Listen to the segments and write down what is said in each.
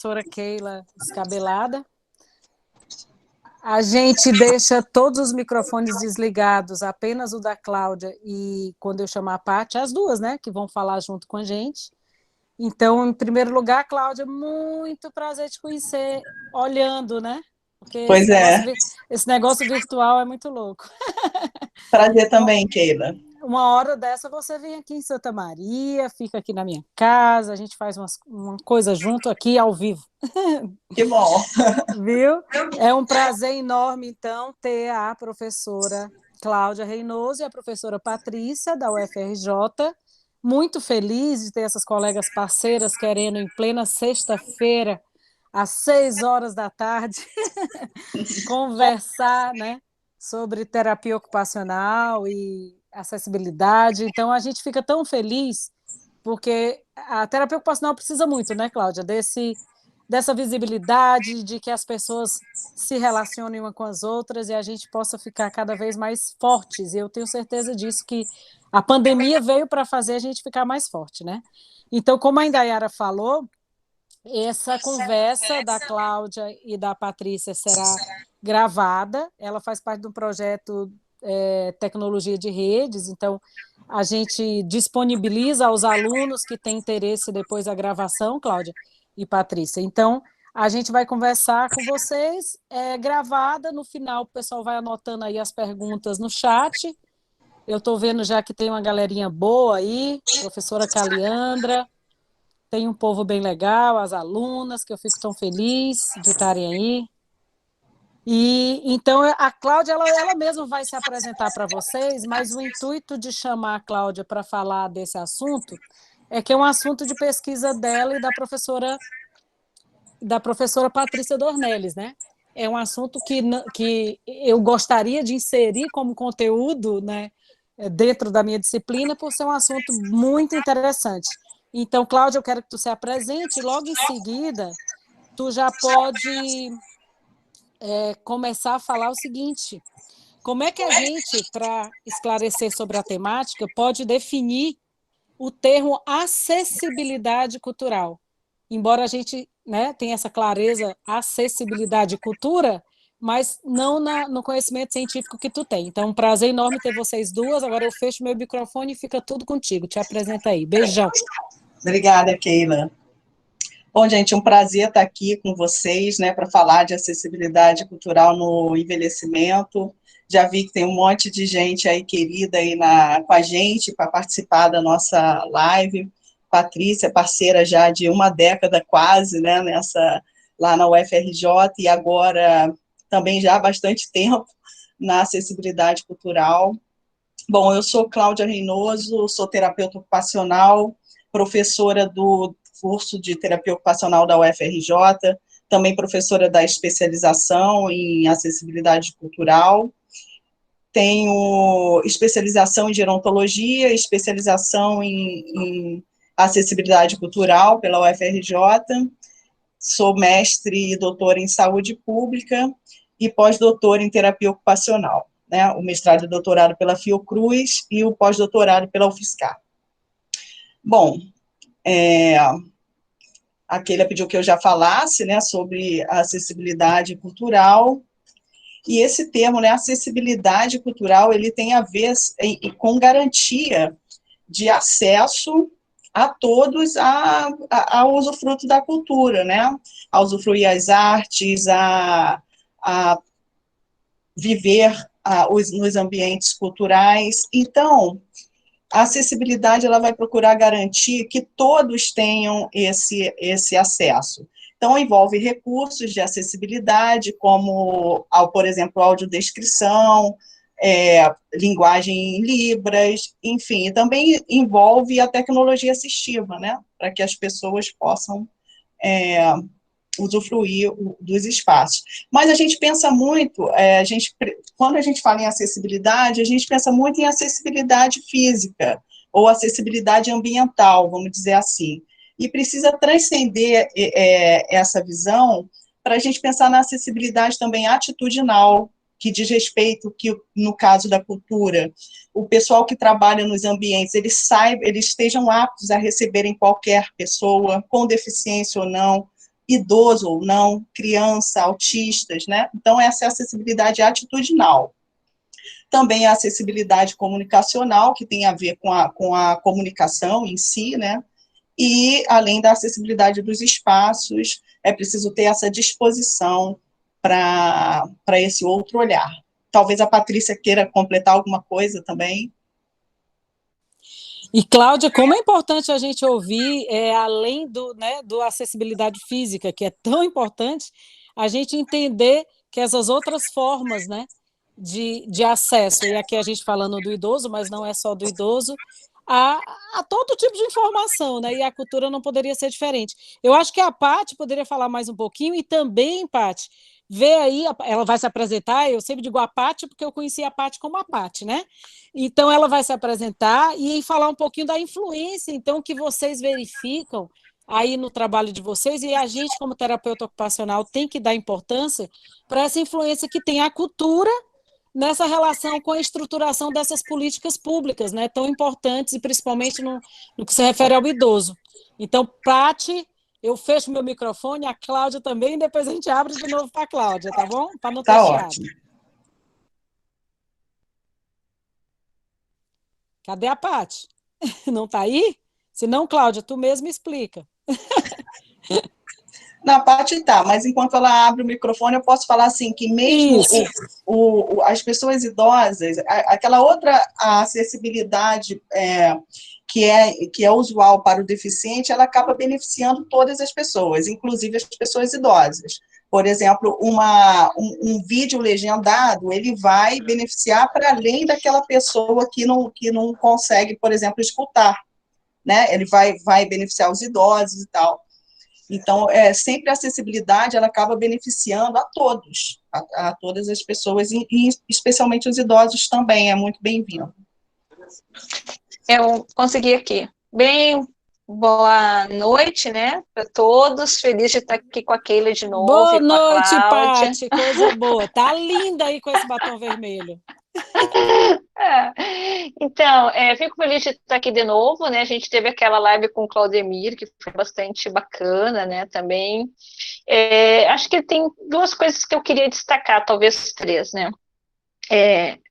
professora Keila Escabelada. A gente deixa todos os microfones desligados, apenas o da Cláudia e quando eu chamar a Paty, as duas, né, que vão falar junto com a gente. Então, em primeiro lugar, Cláudia, muito prazer te conhecer olhando, né? Porque Pois é, esse negócio virtual é muito louco. prazer também, Keila. Uma hora dessa você vem aqui em Santa Maria, fica aqui na minha casa, a gente faz uma coisa junto aqui ao vivo. Que bom. Viu? É um prazer enorme, então, ter a professora Cláudia Reinoso e a professora Patrícia, da UFRJ. Muito feliz de ter essas colegas parceiras querendo, em plena sexta-feira, às 6 horas da tarde, conversar, né, sobre terapia ocupacional e acessibilidade. Então, a gente fica tão feliz, porque a terapia ocupacional precisa muito, né, Cláudia, dessa visibilidade, de que as pessoas se relacionem uma com as outras e a gente possa ficar cada vez mais fortes. E eu tenho certeza disso, que a pandemia veio para fazer a gente ficar mais forte, né? Então, como a Indaiara falou, essa conversa da Cláudia e da Patrícia será gravada. Ela faz parte do projeto Tecnologia de Redes, então a gente disponibiliza aos alunos que têm interesse depois da gravação, Cláudia e Patrícia. Então, a gente vai conversar com vocês, gravada, no final o pessoal vai anotando aí as perguntas no chat. Eu estou vendo já que tem uma galerinha boa aí, professora Caliandra, tem um povo bem legal, as alunas, que eu fico tão feliz de estarem aí. E então a Cláudia, ela mesma vai se apresentar para vocês, mas o intuito de chamar a Cláudia para falar desse assunto é que é um assunto de pesquisa dela e da professora Patrícia Dornelles, né? É um assunto que eu gostaria de inserir como conteúdo, né, dentro da minha disciplina, por ser um assunto muito interessante. Então, Cláudia, eu quero que tu se apresente, logo em seguida, tu já pode começar a falar o seguinte: como é que a gente, para esclarecer sobre a temática, pode definir o termo acessibilidade cultural? Embora a gente, né, tenha essa clareza, acessibilidade e cultura, mas não no conhecimento científico que tu tem. Então, um prazer enorme ter vocês duas. Agora eu fecho meu microfone e fica tudo contigo. Te apresenta aí. Beijão. Obrigada, Keila. Bom, gente, um prazer estar aqui com vocês, né, para falar de acessibilidade cultural no envelhecimento. Já vi que tem um monte de gente aí querida aí com a gente para participar da nossa live. Patrícia, parceira já de uma década quase, né, lá na UFRJ, e agora também já há bastante tempo na acessibilidade cultural. Bom, eu sou Cláudia Reinoso, sou terapeuta ocupacional, professora do curso de terapia ocupacional da UFRJ, também professora da especialização em acessibilidade cultural. Tenho especialização em gerontologia, especialização em acessibilidade cultural pela UFRJ. Sou mestre e doutora em saúde pública e pós-doutora em terapia ocupacional, né? O mestrado e doutorado pela Fiocruz e o pós-doutorado pela UFSCar. Bom, a Keila pediu que eu já falasse, né, sobre a acessibilidade cultural, e esse termo, né, acessibilidade cultural, ele tem a ver com garantia de acesso a todos ao usufruto da cultura, né, a usufruir as artes, a viver nos ambientes culturais. Então, a acessibilidade ela vai procurar garantir que todos tenham esse acesso. Então, envolve recursos de acessibilidade, como, por exemplo, audiodescrição, linguagem em libras, enfim, e também envolve a tecnologia assistiva, né, para que as pessoas possam usufruir dos espaços. Mas a gente pensa muito, quando a gente fala em acessibilidade, a gente pensa muito em acessibilidade física, ou acessibilidade ambiental, vamos dizer assim. E precisa transcender essa visão para a gente pensar na acessibilidade também atitudinal, que diz respeito que, no caso da cultura, o pessoal que trabalha nos ambientes, eles estejam aptos a receberem qualquer pessoa, com deficiência ou não, idoso ou não, criança, autistas, né? Então, essa é a acessibilidade atitudinal. Também a acessibilidade comunicacional, que tem a ver com a comunicação em si, né? E, além da acessibilidade dos espaços, é preciso ter essa disposição para esse outro olhar. Talvez a Patrícia queira completar alguma coisa também. E, Cláudia, como é importante a gente ouvir, além do acessibilidade física, que é tão importante, a gente entender que essas outras formas, né, de acesso, e aqui a gente falando do idoso, mas não é só do idoso, a, a todo tipo de informação, né? E a cultura não poderia ser diferente. Eu acho que a Paty poderia falar mais um pouquinho, e também, Paty, vê aí, ela vai se apresentar, eu sempre digo a Paty, porque eu conheci a Paty como a Paty, né? Então, ela vai se apresentar e falar um pouquinho da influência, então, que vocês verificam aí no trabalho de vocês, e a gente, como terapeuta ocupacional, tem que dar importância para essa influência que tem a cultura nessa relação com a estruturação dessas políticas públicas, né, tão importantes, e principalmente no que se refere ao idoso. Então, Paty, eu fecho meu microfone, a Cláudia também, depois a gente abre de novo para a Cláudia, tá bom? Para não ter Tá chiado. ótimo. Cadê a Paty? Não está aí? Se não, Cláudia, tu mesma explica. Na parte tá, mas enquanto ela abre o microfone, eu posso falar assim, que mesmo as pessoas idosas, aquela outra acessibilidade que é usual para o deficiente, ela acaba beneficiando todas as pessoas, inclusive as pessoas idosas. Por exemplo, um vídeo legendado, ele vai beneficiar para além daquela pessoa que não consegue, por exemplo, escutar, né? Ele vai beneficiar os idosos e tal. Então, sempre a acessibilidade, ela acaba beneficiando a todos, a todas as pessoas, e especialmente os idosos também, é muito bem-vindo. Eu consegui aqui. Bem, boa noite, né, para todos. Feliz de estar aqui com a Keila de novo. Boa e com a noite, Cláudia. Paty, coisa boa. Tá linda aí com esse batom vermelho. Então, fico feliz de estar aqui de novo, né? A gente teve aquela live com o Claudemir, que foi bastante bacana, né, também. Acho que tem duas coisas que eu queria destacar, talvez três, né?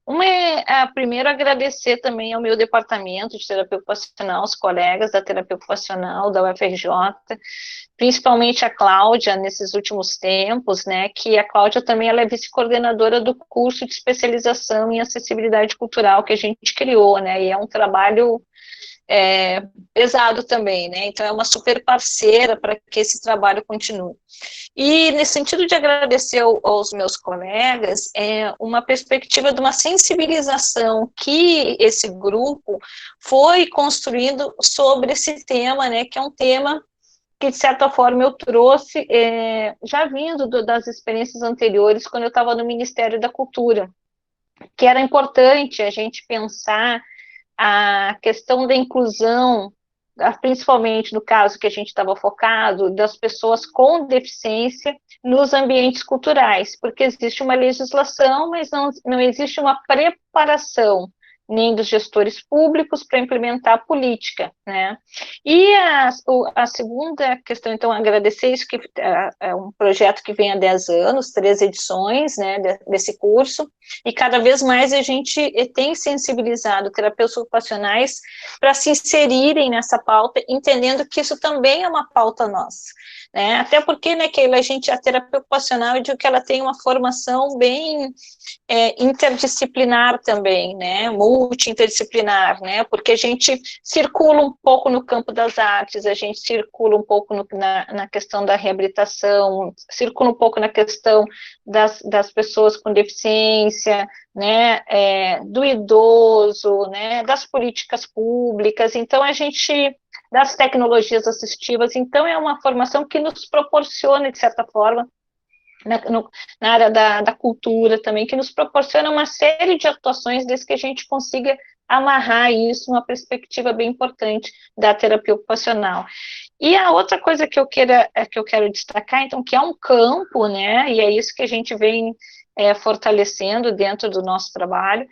Uma primeiro, agradecer também ao meu departamento de terapia ocupacional, os colegas da terapia ocupacional da UFRJ, principalmente a Cláudia, nesses últimos tempos, né, que a Cláudia também ela é vice-coordenadora do curso de especialização em acessibilidade cultural que a gente criou, né, e é um trabalho pesado também, né, então é uma super parceira para que esse trabalho continue. E, nesse sentido de agradecer aos meus colegas, uma perspectiva de uma sensibilização que esse grupo foi construindo sobre esse tema, né, que é um tema que, de certa forma, eu trouxe, já vindo das experiências anteriores, quando eu estava no Ministério da Cultura, que era importante a gente pensar a questão da inclusão, principalmente no caso que a gente estava focado, das pessoas com deficiência nos ambientes culturais, porque existe uma legislação, mas não existe uma preparação nem dos gestores públicos para implementar a política, né? E a segunda questão, então, agradecer isso, que é um projeto que vem há 10 anos, 3 edições, né, desse curso, e cada vez mais a gente tem sensibilizado terapeutas ocupacionais para se inserirem nessa pauta, entendendo que isso também é uma pauta nossa, né? Até porque, né, Keila, a terapia ocupacional, eu digo que ela tem uma formação bem interdisciplinar também, né, multi-interdisciplinar, né, porque a gente circula um pouco no campo das artes, a gente circula um pouco na questão da reabilitação, circula um pouco na questão das pessoas com deficiência, né, do idoso, né, das políticas públicas, então das tecnologias assistivas, então é uma formação que nos proporciona, de certa forma, na área da cultura também, que nos proporciona uma série de atuações desde que a gente consiga amarrar isso numa perspectiva bem importante da terapia ocupacional. E a outra coisa que eu quero destacar, então, que é um campo, né, e é isso que a gente vem fortalecendo dentro do nosso trabalho,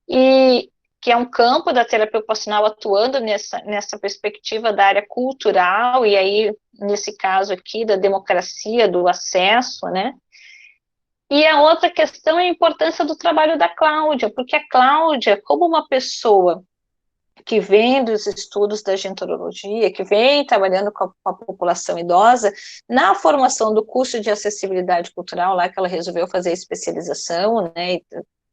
e que é um campo da terapia ocupacional atuando nessa perspectiva da área cultural, e aí, nesse caso aqui, da democracia, do acesso, né? E a outra questão é a importância do trabalho da Cláudia, porque a Cláudia, como uma pessoa que vem dos estudos da gerontologia, que vem trabalhando com a população idosa, na formação do curso de acessibilidade cultural, lá que ela resolveu fazer a especialização, né,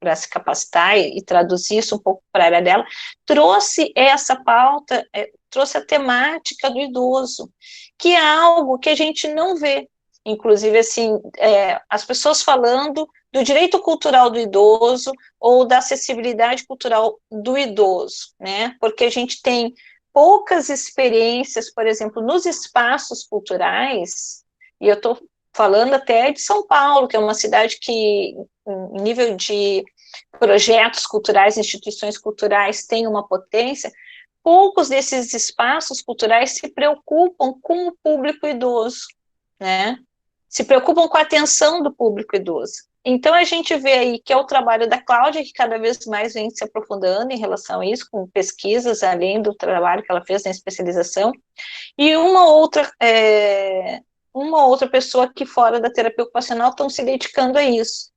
para se capacitar e traduzir isso um pouco para a área dela, trouxe essa pauta, trouxe a temática do idoso, que é algo que a gente não vê. Inclusive, assim, as pessoas falando do direito cultural do idoso ou da acessibilidade cultural do idoso, né? Porque a gente tem poucas experiências, por exemplo, nos espaços culturais, e eu estou falando até de São Paulo, que é uma cidade que, em nível de projetos culturais, instituições culturais, tem uma potência. Poucos desses espaços culturais se preocupam com o público idoso, né? Se preocupam com a atenção do público idoso. Então, a gente vê aí que é o trabalho da Cláudia, que cada vez mais vem se aprofundando em relação a isso, com pesquisas, além do trabalho que ela fez na especialização, e uma outra pessoa aqui fora da terapia ocupacional estão se dedicando a isso.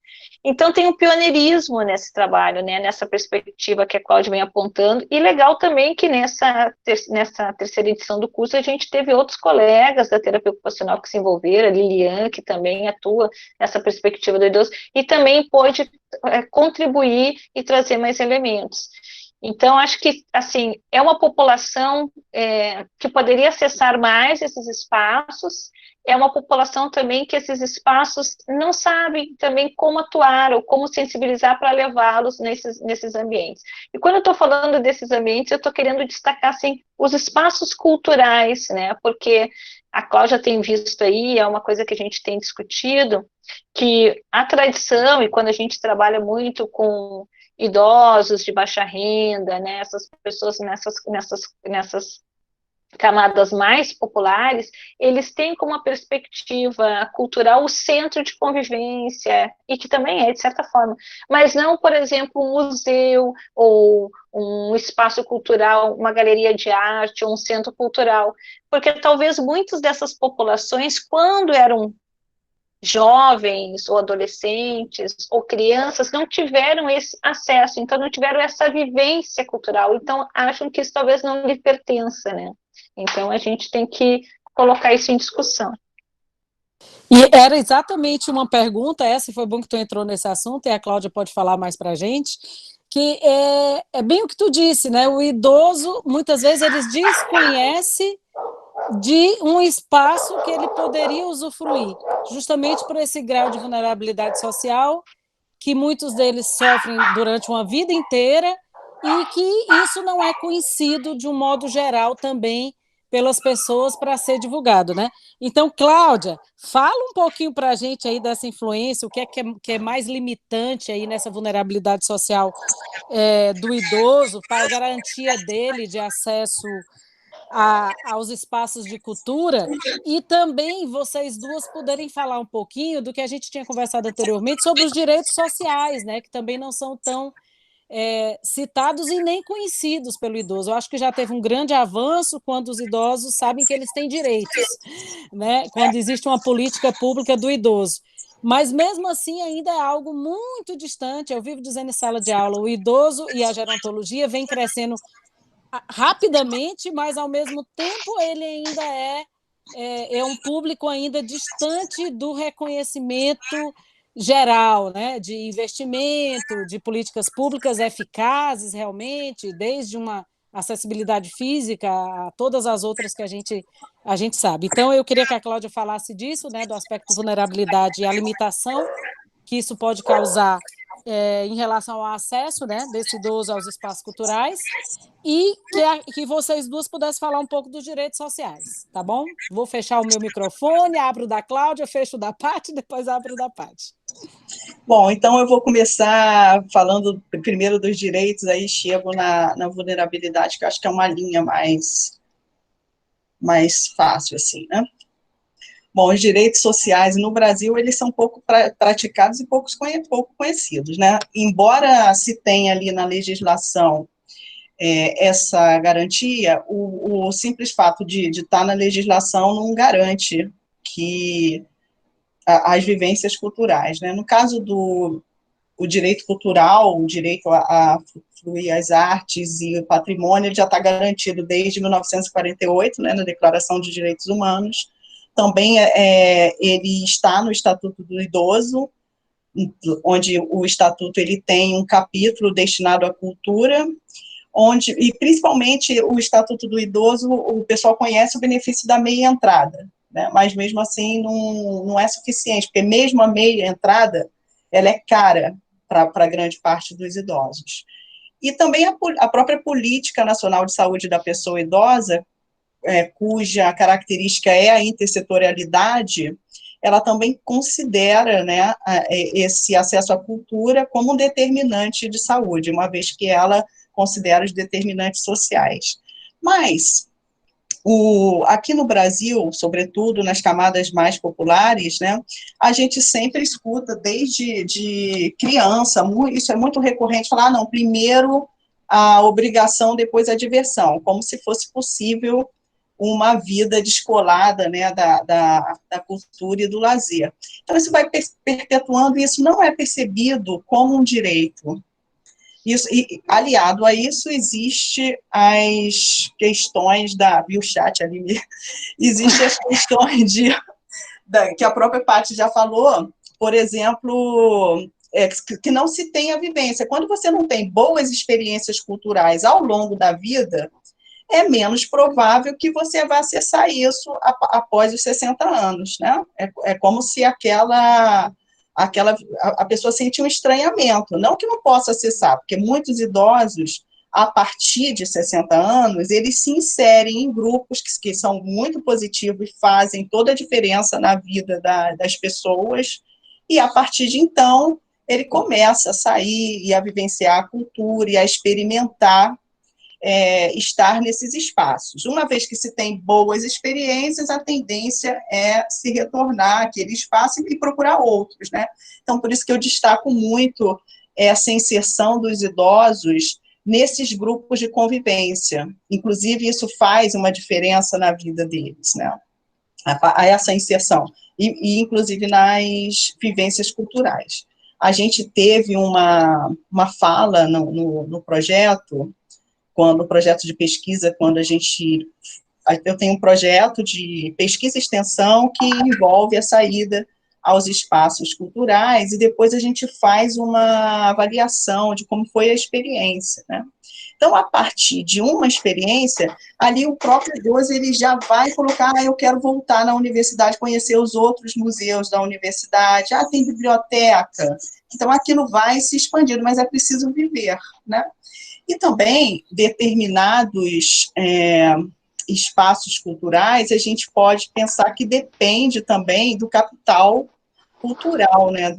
Então, tem um pioneirismo nesse trabalho, né, nessa perspectiva que a Cláudia vem apontando, e legal também que nessa terceira edição do curso a gente teve outros colegas da terapia ocupacional que se envolveram, a Lilian, que também atua nessa perspectiva do idoso, e também pôde contribuir e trazer mais elementos. Então, acho que, assim, é uma população que poderia acessar mais esses espaços, é uma população também que esses espaços não sabem também como atuar ou como sensibilizar para levá-los nesses ambientes. E quando eu estou falando desses ambientes, eu estou querendo destacar, assim, os espaços culturais, né, porque a Cláudia tem visto aí, é uma coisa que a gente tem discutido, que a tradição, e quando a gente trabalha muito com idosos de baixa renda, né, essas pessoas nessas camadas mais populares, eles têm como perspectiva cultural o centro de convivência, e que também é, de certa forma, mas não, por exemplo, um museu, ou um espaço cultural, uma galeria de arte, ou um centro cultural, porque talvez muitas dessas populações, quando eram jovens, ou adolescentes, ou crianças, não tiveram esse acesso, então não tiveram essa vivência cultural, então acham que isso talvez não lhe pertença, né? Então, a gente tem que colocar isso em discussão. E era exatamente uma pergunta, essa foi bom que tu entrou nesse assunto, e a Cláudia pode falar mais para a gente, que é bem o que tu disse, né? O idoso, muitas vezes, eles desconhece de um espaço que ele poderia usufruir, justamente por esse grau de vulnerabilidade social que muitos deles sofrem durante uma vida inteira e que isso não é conhecido de um modo geral também pelas pessoas para ser divulgado, né? Então, Cláudia, fala um pouquinho para a gente aí dessa influência, o que é mais limitante aí nessa vulnerabilidade social do idoso para a garantia dele de acesso aos espaços de cultura, e também vocês duas poderem falar um pouquinho do que a gente tinha conversado anteriormente sobre os direitos sociais, né, que também não são tão citados e nem conhecidos pelo idoso. Eu acho que já teve um grande avanço quando os idosos sabem que eles têm direitos, né, quando existe uma política pública do idoso. Mas, mesmo assim, ainda é algo muito distante. Eu vivo dizendo em sala de aula, o idoso e a gerontologia vem crescendo rapidamente, mas, ao mesmo tempo, ele ainda é um público ainda distante do reconhecimento geral, né, de investimento, de políticas públicas eficazes, realmente, desde uma acessibilidade física a todas as outras que a gente sabe. Então, eu queria que a Cláudia falasse disso, né, do aspecto vulnerabilidade e a limitação que isso pode causar em relação ao acesso, né, desse idoso aos espaços culturais, e que vocês duas pudessem falar um pouco dos direitos sociais, tá bom? Vou fechar o meu microfone, abro da Cláudia, fecho da Paty, depois abro da Paty. Bom, então eu vou começar falando primeiro dos direitos, aí chego na vulnerabilidade, que eu acho que é uma linha mais fácil, assim, né? Bom, os direitos sociais no Brasil, eles são pouco praticados e pouco conhecidos, né? Embora se tenha ali na legislação essa garantia, o simples fato de estar na legislação não garante que as vivências culturais, né? No caso do o direito cultural, o direito a fluir as artes e o patrimônio, ele já está garantido desde 1948, né, na Declaração de Direitos Humanos. Também ele está no Estatuto do Idoso, onde o Estatuto ele tem um capítulo destinado à cultura, e principalmente o Estatuto do Idoso, o pessoal conhece o benefício da meia entrada, né, mas mesmo assim não é suficiente, porque mesmo a meia entrada, ela é cara para grande parte dos idosos. E também a própria Política Nacional de Saúde da Pessoa Idosa, cuja característica é a intersetorialidade, ela também considera, né, esse acesso à cultura como um determinante de saúde, uma vez que ela considera os determinantes sociais. Mas aqui no Brasil, sobretudo nas camadas mais populares, né, a gente sempre escuta desde criança, isso é muito recorrente, falar, não, primeiro a obrigação, depois a diversão, como se fosse possível uma vida descolada, né, da cultura e do lazer. Então, isso vai perpetuando, e isso não é percebido como um direito. Isso, e aliado a isso, existe as questões viu o chat ali, existem as questões que a própria Paty já falou, por exemplo, que não se tem a vivência. Quando você não tem boas experiências culturais ao longo da vida, é menos provável que você vá acessar isso após os 60 anos, né? É como se a pessoa sente um estranhamento, não que não possa acessar, porque muitos idosos, a partir de 60 anos, eles se inserem em grupos que são muito positivos e fazem toda a diferença na vida das pessoas, e a partir de então, ele começa a sair e a vivenciar a cultura e a experimentar estar nesses espaços. Uma vez que se tem boas experiências, a tendência é se retornar àquele espaço e procurar outros, né? Então, por isso que eu destaco muito essa inserção dos idosos nesses grupos de convivência. Inclusive, isso faz uma diferença na vida deles, né? Essa inserção, e inclusive nas vivências culturais. A gente teve uma fala no projeto, no projeto de pesquisa, eu tenho um projeto de pesquisa e extensão que envolve a saída aos espaços culturais, e depois a gente faz uma avaliação de como foi a experiência, né? Então, a partir de uma experiência, ali o próprio idoso, ele já vai colocar, eu quero voltar na universidade, conhecer os outros museus da universidade, tem biblioteca, então aquilo vai se expandindo, mas é preciso viver, né? E também determinados espaços culturais, a gente pode pensar que depende também do capital cultural, né,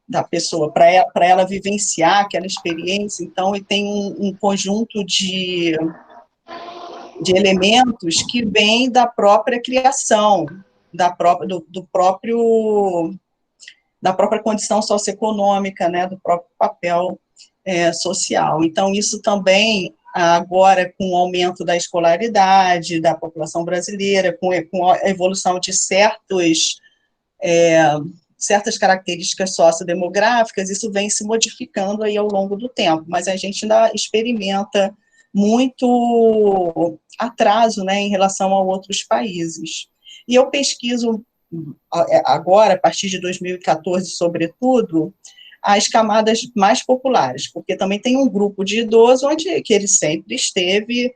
da pessoa, para ela vivenciar aquela experiência. Então, ele tem um conjunto de elementos que vem da própria criação, da própria condição socioeconômica, né, do próprio papel social. Então, isso também, agora, com o aumento da escolaridade da população brasileira, com a evolução de certas características sociodemográficas, isso vem se modificando aí ao longo do tempo, mas a gente ainda experimenta muito atraso, né, em relação a outros países. E eu pesquiso agora, a partir de 2014, sobretudo, as camadas mais populares, porque também tem um grupo de idosos que ele sempre esteve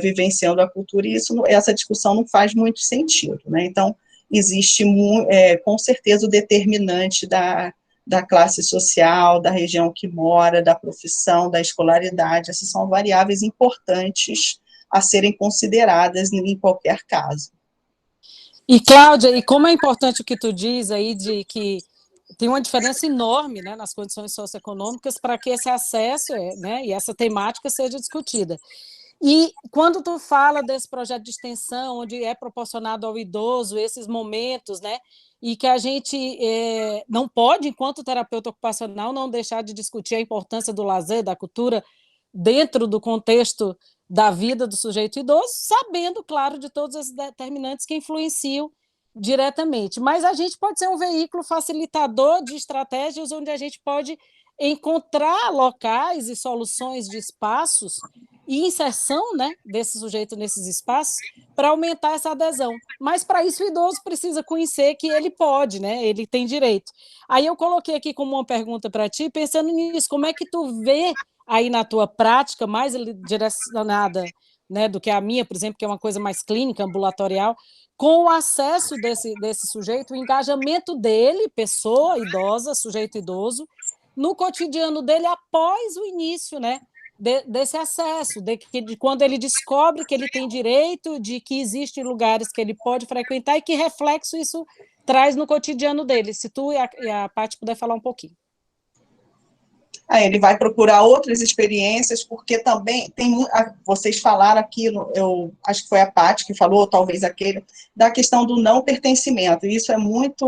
vivenciando a cultura, e essa discussão não faz muito sentido, né? Então, existe com certeza o determinante da classe social, da região que mora, da profissão, da escolaridade. Essas são variáveis importantes a serem consideradas em qualquer caso. E, Cláudia, e como é importante o que tu diz aí, de que tem uma diferença enorme, né, nas condições socioeconômicas para que esse acesso, né, e essa temática seja discutida. E quando tu fala desse projeto de extensão, onde é proporcionado ao idoso esses momentos, né, e que a gente não pode, enquanto terapeuta ocupacional, não deixar de discutir a importância do lazer, da cultura, dentro do contexto da vida do sujeito idoso, sabendo, claro, de todos esses determinantes que influenciam diretamente. Mas a gente pode ser um veículo facilitador de estratégias onde a gente pode encontrar locais e soluções de espaços e inserção, né, desse sujeito nesses espaços para aumentar essa adesão. Mas, para isso, o idoso precisa conhecer que ele pode, né, ele tem direito. Aí eu coloquei aqui como uma pergunta para ti, pensando nisso, como é que tu vê aí na tua prática, mais direcionada, né, do que a minha, por exemplo, que é uma coisa mais clínica, ambulatorial, com o acesso desse sujeito, o engajamento dele, pessoa idosa, sujeito idoso, no cotidiano dele após o início, né, desse acesso, de quando ele descobre que ele tem direito, de que existem lugares que ele pode frequentar e que reflexo isso traz no cotidiano dele. Se tu e a Paty puder falar um pouquinho. Aí ele vai procurar outras experiências, porque também tem, vocês falaram aquilo, eu acho que foi a Paty que falou, talvez aquele, da questão do não pertencimento, isso é muito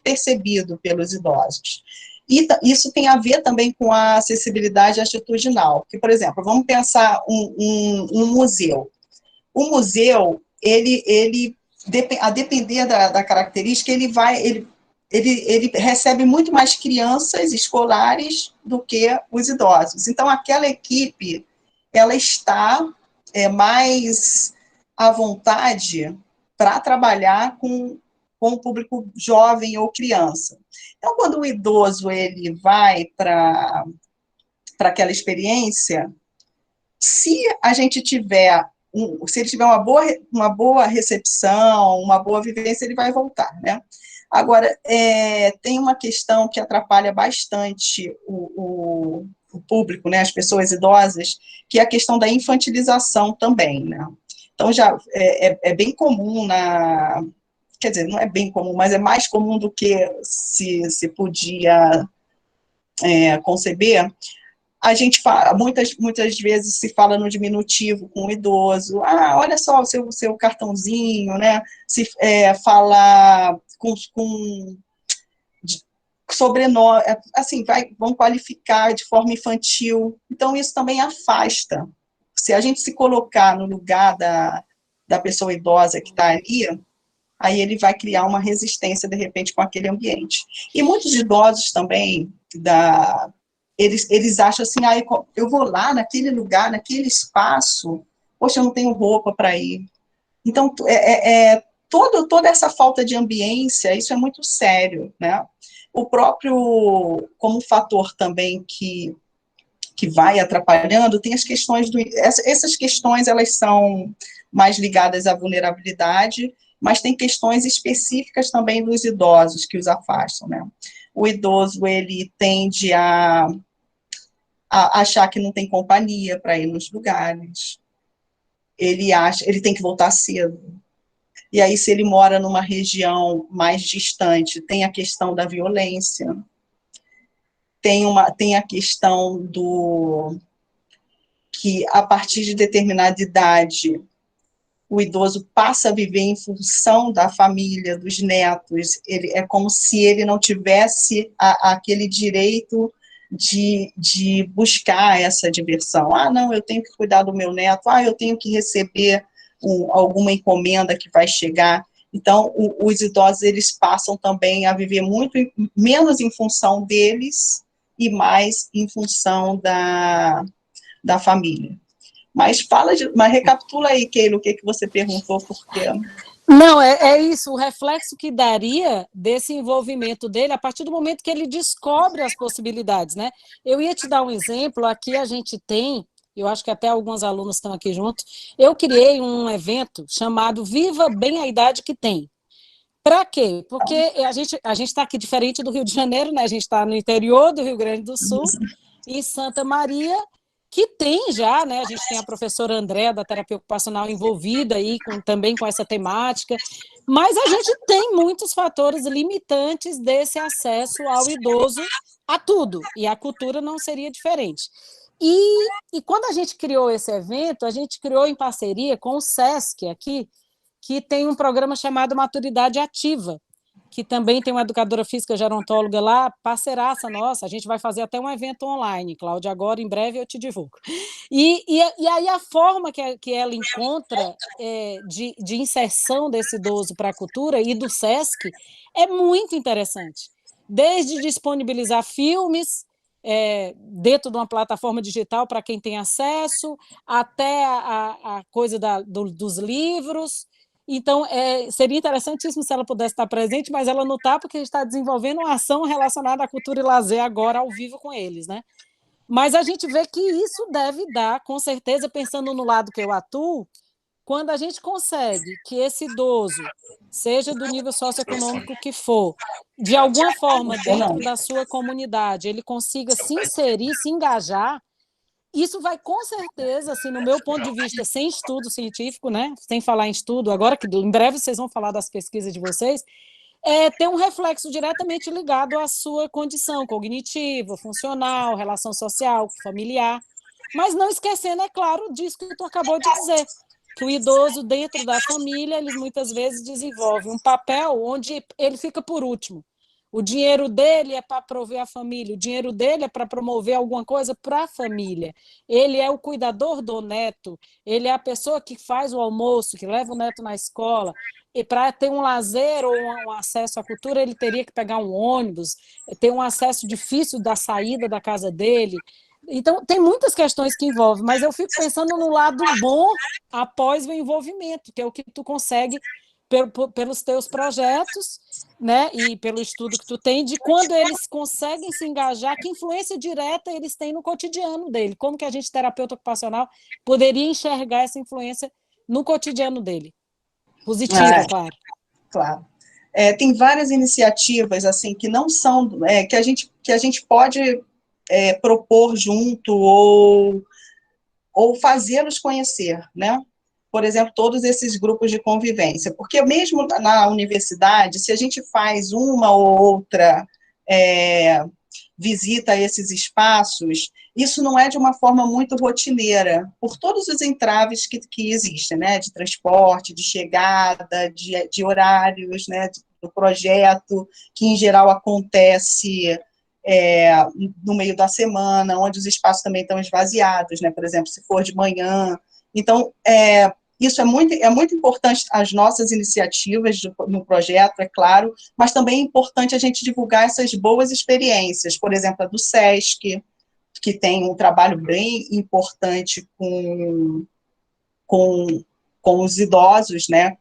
percebido pelos idosos. E isso tem a ver também com a acessibilidade atitudinal, que, por exemplo, vamos pensar um museu. O museu, a depender da característica, ele recebe muito mais crianças escolares do que os idosos. Então, aquela equipe, ela está mais à vontade para trabalhar com o público jovem ou criança. Então, quando o idoso ele vai para aquela experiência, se ele tiver uma boa recepção, uma boa vivência, ele vai voltar, né? Agora, tem uma questão que atrapalha bastante o público, né, as pessoas idosas, que é a questão da infantilização também, né? Então, já é bem comum quer dizer, não é bem comum, mas é mais comum do que se podia conceber. A gente fala, muitas vezes se fala no diminutivo com o idoso, olha só o seu cartãozinho, né? Se fala com sobrenome, assim, vão qualificar de forma infantil. Então, isso também afasta. Se a gente se colocar no lugar da pessoa idosa que está ali, aí ele vai criar uma resistência, de repente, com aquele ambiente. E muitos idosos também, eles acham assim, eu vou lá naquele lugar, naquele espaço, poxa, eu não tenho roupa para ir. Então, toda essa falta de ambiência, isso é muito sério, né? O próprio, como fator também que vai atrapalhando, tem as questões essas questões, elas são mais ligadas à vulnerabilidade, mas tem questões específicas também dos idosos que os afastam, né? O idoso, ele tende a achar que não tem companhia para ir nos lugares, ele tem que voltar cedo. E aí, se ele mora numa região mais distante, tem a questão da violência, tem a questão que, a partir de determinada idade, o idoso passa a viver em função da família, dos netos, é como se ele não tivesse aquele direito de buscar essa diversão. Não, eu tenho que cuidar do meu neto, eu tenho que receber alguma encomenda que vai chegar. Então, os idosos, eles passam também a viver muito menos em função deles e mais em função da família. Mas mas recapitula aí, Keila, o que você perguntou, porque... Não, é isso, o reflexo que daria desse envolvimento dele a partir do momento que ele descobre as possibilidades, né? Eu ia te dar um exemplo, aqui a gente tem, eu acho que até alguns alunos estão aqui juntos, eu criei um evento chamado Viva Bem a Idade que Tem. Para quê? Porque a gente está aqui diferente do Rio de Janeiro, né? A gente está no interior do Rio Grande do Sul, em Santa Maria, que tem já, né? A gente tem a professora Andréa, da terapia ocupacional, envolvida aí também com essa temática, mas a gente tem muitos fatores limitantes desse acesso ao idoso a tudo, e a cultura não seria diferente. E quando a gente criou esse evento, a gente criou em parceria com o SESC aqui, que tem um programa chamado Maturidade Ativa, que também tem uma educadora física gerontóloga lá, parceiraça nossa, a gente vai fazer até um evento online, Cláudia, agora, em breve eu te divulgo. E aí a forma que ela encontra de inserção desse idoso para a cultura e do SESC é muito interessante, desde disponibilizar filmes dentro de uma plataforma digital para quem tem acesso, até a coisa dos livros. Então, seria interessantíssimo se ela pudesse estar presente, mas ela não está, porque a gente está desenvolvendo uma ação relacionada à cultura e lazer agora ao vivo com eles, né? Mas a gente vê que isso deve dar, com certeza, pensando no lado que eu atuo, quando a gente consegue que esse idoso, seja do nível socioeconômico que for, de alguma forma, dentro da sua comunidade, ele consiga se inserir, se engajar, isso vai, com certeza, assim, no meu ponto de vista, sem estudo científico, né? Sem falar em estudo, agora que em breve vocês vão falar das pesquisas de vocês, ter um reflexo diretamente ligado à sua condição cognitiva, funcional, relação social, familiar, mas não esquecendo, é claro, disso que tu acabou de dizer, que o idoso, dentro da família, ele muitas vezes desenvolve um papel onde ele fica por último. O dinheiro dele é para prover a família, o dinheiro dele é para promover alguma coisa para a família. Ele é o cuidador do neto, ele é a pessoa que faz o almoço, que leva o neto na escola. E para ter um lazer ou um acesso à cultura, ele teria que pegar um ônibus, ter um acesso difícil da saída da casa dele. Então, tem muitas questões que envolvem, mas eu fico pensando no lado bom após o envolvimento, que é o que tu consegue pelos teus projetos, né, e pelo estudo que tu tem, de quando eles conseguem se engajar, que influência direta eles têm no cotidiano dele, como que a gente, terapeuta ocupacional, poderia enxergar essa influência no cotidiano dele. Positiva, claro. Claro. Tem várias iniciativas assim que não são, que a gente pode propor junto ou fazê-los conhecer, né? Por exemplo, todos esses grupos de convivência, porque mesmo na universidade, se a gente faz uma ou outra visita a esses espaços, isso não é de uma forma muito rotineira, por todos os entraves que existem, né, de transporte, de chegada, de horários, né, do projeto, que em geral acontece no meio da semana, onde os espaços também estão esvaziados, né, por exemplo, se for de manhã. Então, isso é muito importante, as nossas iniciativas no projeto, é claro, mas também é importante a gente divulgar essas boas experiências, por exemplo, a do SESC, que tem um trabalho bem importante com os idosos, né,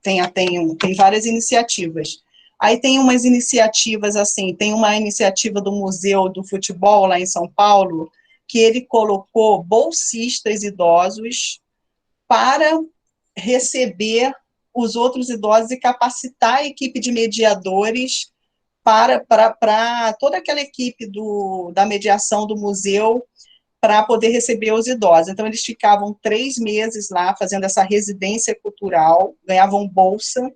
tem várias iniciativas. Aí tem umas iniciativas, assim, tem uma iniciativa do Museu do Futebol, lá em São Paulo, que ele colocou bolsistas idosos para receber os outros idosos e capacitar a equipe de mediadores para toda aquela equipe da mediação do museu para poder receber os idosos. Então, eles ficavam 3 meses lá fazendo essa residência cultural, ganhavam bolsa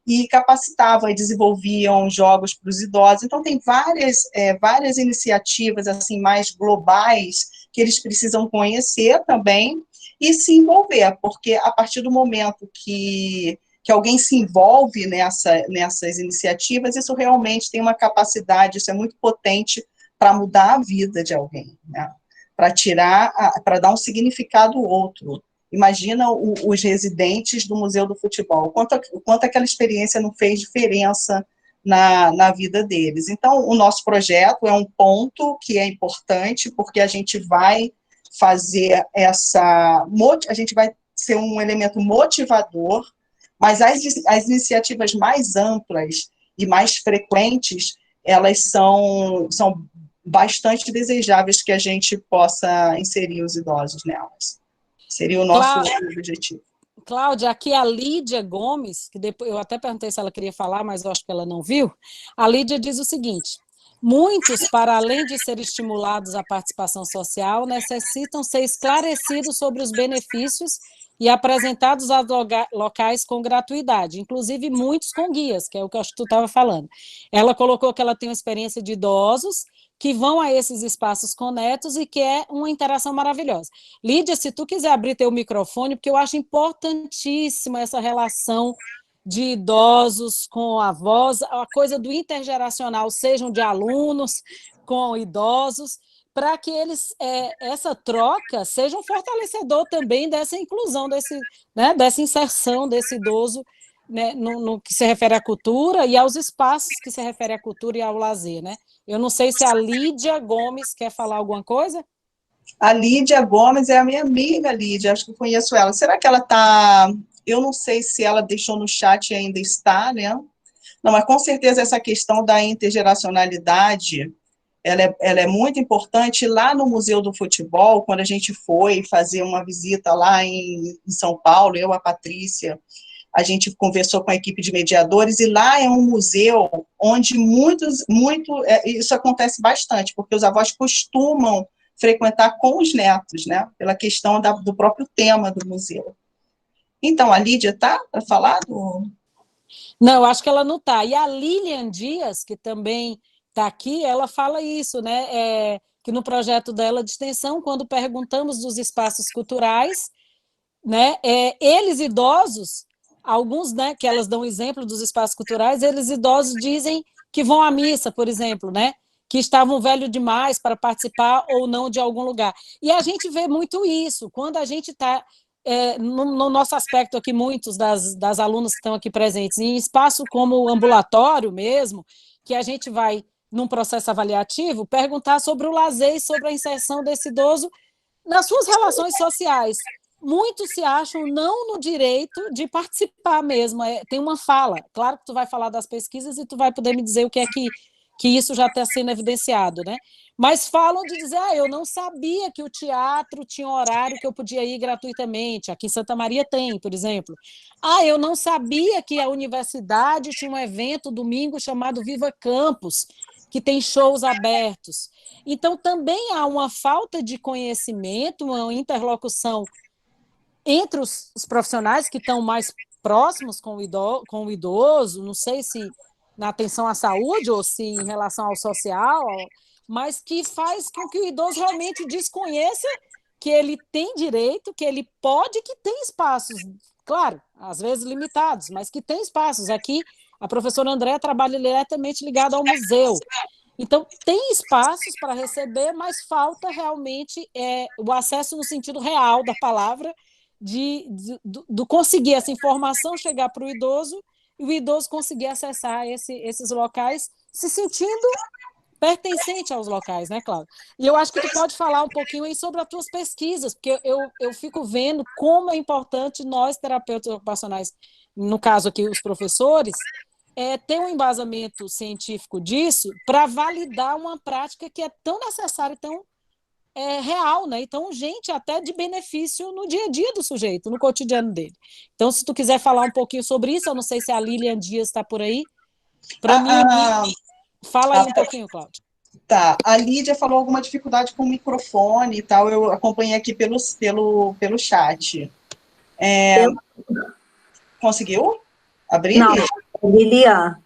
e capacitavam e desenvolviam jogos para os idosos. Então, tem várias iniciativas assim mais globais que eles precisam conhecer também e se envolver, porque a partir do momento que alguém se envolve nessas iniciativas, isso realmente tem uma capacidade, isso é muito potente para mudar a vida de alguém, né? Para dar um significado outro. Imagina os residentes do Museu do Futebol, o quanto aquela experiência não fez diferença na vida deles. Então, o nosso projeto é um ponto que é importante, porque a gente vai fazer a gente vai ser um elemento motivador, mas as iniciativas mais amplas e mais frequentes, elas são bastante desejáveis que a gente possa inserir os idosos nelas. Seria o nosso objetivo. Cláudia, aqui a Lídia Gomes, que depois eu até perguntei se ela queria falar, mas eu acho que ela não viu. A Lídia diz o seguinte: muitos, para além de ser estimulados à participação social, necessitam ser esclarecidos sobre os benefícios e apresentados aos locais com gratuidade, inclusive muitos com guias, que é o que eu acho que tu estava falando. Ela colocou que ela tem uma experiência de idosos que vão a esses espaços com netos e que é uma interação maravilhosa. Lídia, se tu quiser abrir teu microfone, porque eu acho importantíssima essa relação de idosos com avós, a coisa do intergeracional, sejam de alunos com idosos, para que eles, essa troca seja um fortalecedor também dessa inclusão, né, dessa inserção desse idoso, né, no que se refere à cultura e aos espaços que se refere à cultura e ao lazer, né? Eu não sei se a Lídia Gomes quer falar alguma coisa. A Lídia Gomes é a minha amiga, Lídia, acho que eu conheço ela. Será que ela está... Eu não sei se ela deixou no chat e ainda está, né? Não, mas com certeza essa questão da intergeracionalidade, ela é muito importante. Lá no Museu do Futebol, quando a gente foi fazer uma visita lá em São Paulo, eu, a Patrícia, a gente conversou com a equipe de mediadores, e lá é um museu onde isso acontece bastante, porque os avós costumam frequentar com os netos, né, pela questão do próprio tema do museu. Então, a Lídia está para falar do... Não, acho que ela não está. E a Lilian Dias, que também está aqui, ela fala isso, né? Que no projeto dela de extensão, quando perguntamos dos espaços culturais, né, eles idosos, alguns, né, que elas dão exemplo dos espaços culturais, eles idosos dizem que vão à missa, por exemplo, né? Que estavam velhos demais para participar ou não de algum lugar. E a gente vê muito isso, quando a gente está no nosso aspecto aqui, muitos das alunas que estão aqui presentes, em espaço como o ambulatório mesmo, que a gente vai, num processo avaliativo, perguntar sobre o lazer e sobre a inserção desse idoso nas suas relações sociais. Muitos se acham não no direito de participar mesmo, tem uma fala, claro que tu vai falar das pesquisas e tu vai poder me dizer o que é que isso já está sendo evidenciado, né? Mas falam de dizer, eu não sabia que o teatro tinha um horário que eu podia ir gratuitamente, aqui em Santa Maria tem, por exemplo. Eu não sabia que a universidade tinha um evento domingo chamado Viva Campus, que tem shows abertos. Então, também há uma falta de conhecimento, uma interlocução entre os profissionais que estão mais próximos com o idoso, não sei se na atenção à saúde ou se em relação ao social, mas que faz com que o idoso realmente desconheça que ele tem direito, que ele pode, que tem espaços, claro, às vezes limitados, mas que tem espaços. Aqui, a professora Andréa trabalha diretamente ligada ao museu. Então, tem espaços para receber, mas falta realmente o acesso no sentido real da palavra, do conseguir essa informação chegar para o idoso e o idoso conseguir acessar esses locais se sentindo pertencente aos locais, né, Cláudia? E eu acho que tu pode falar um pouquinho aí sobre as tuas pesquisas, porque eu fico vendo como é importante nós, terapeutas ocupacionais, no caso aqui os professores, ter um embasamento científico disso para validar uma prática que é tão necessária, tão real, né? Então, urgente até de benefício no dia a dia do sujeito, no cotidiano dele. Então, se tu quiser falar um pouquinho sobre isso, eu não sei se a Lilian Dias está por aí, para mim, fala aí um pouquinho, Cláudia. Tá, a Lídia falou alguma dificuldade com o microfone e tal, eu acompanhei aqui pelo chat. Conseguiu abrir? Não, Lilian.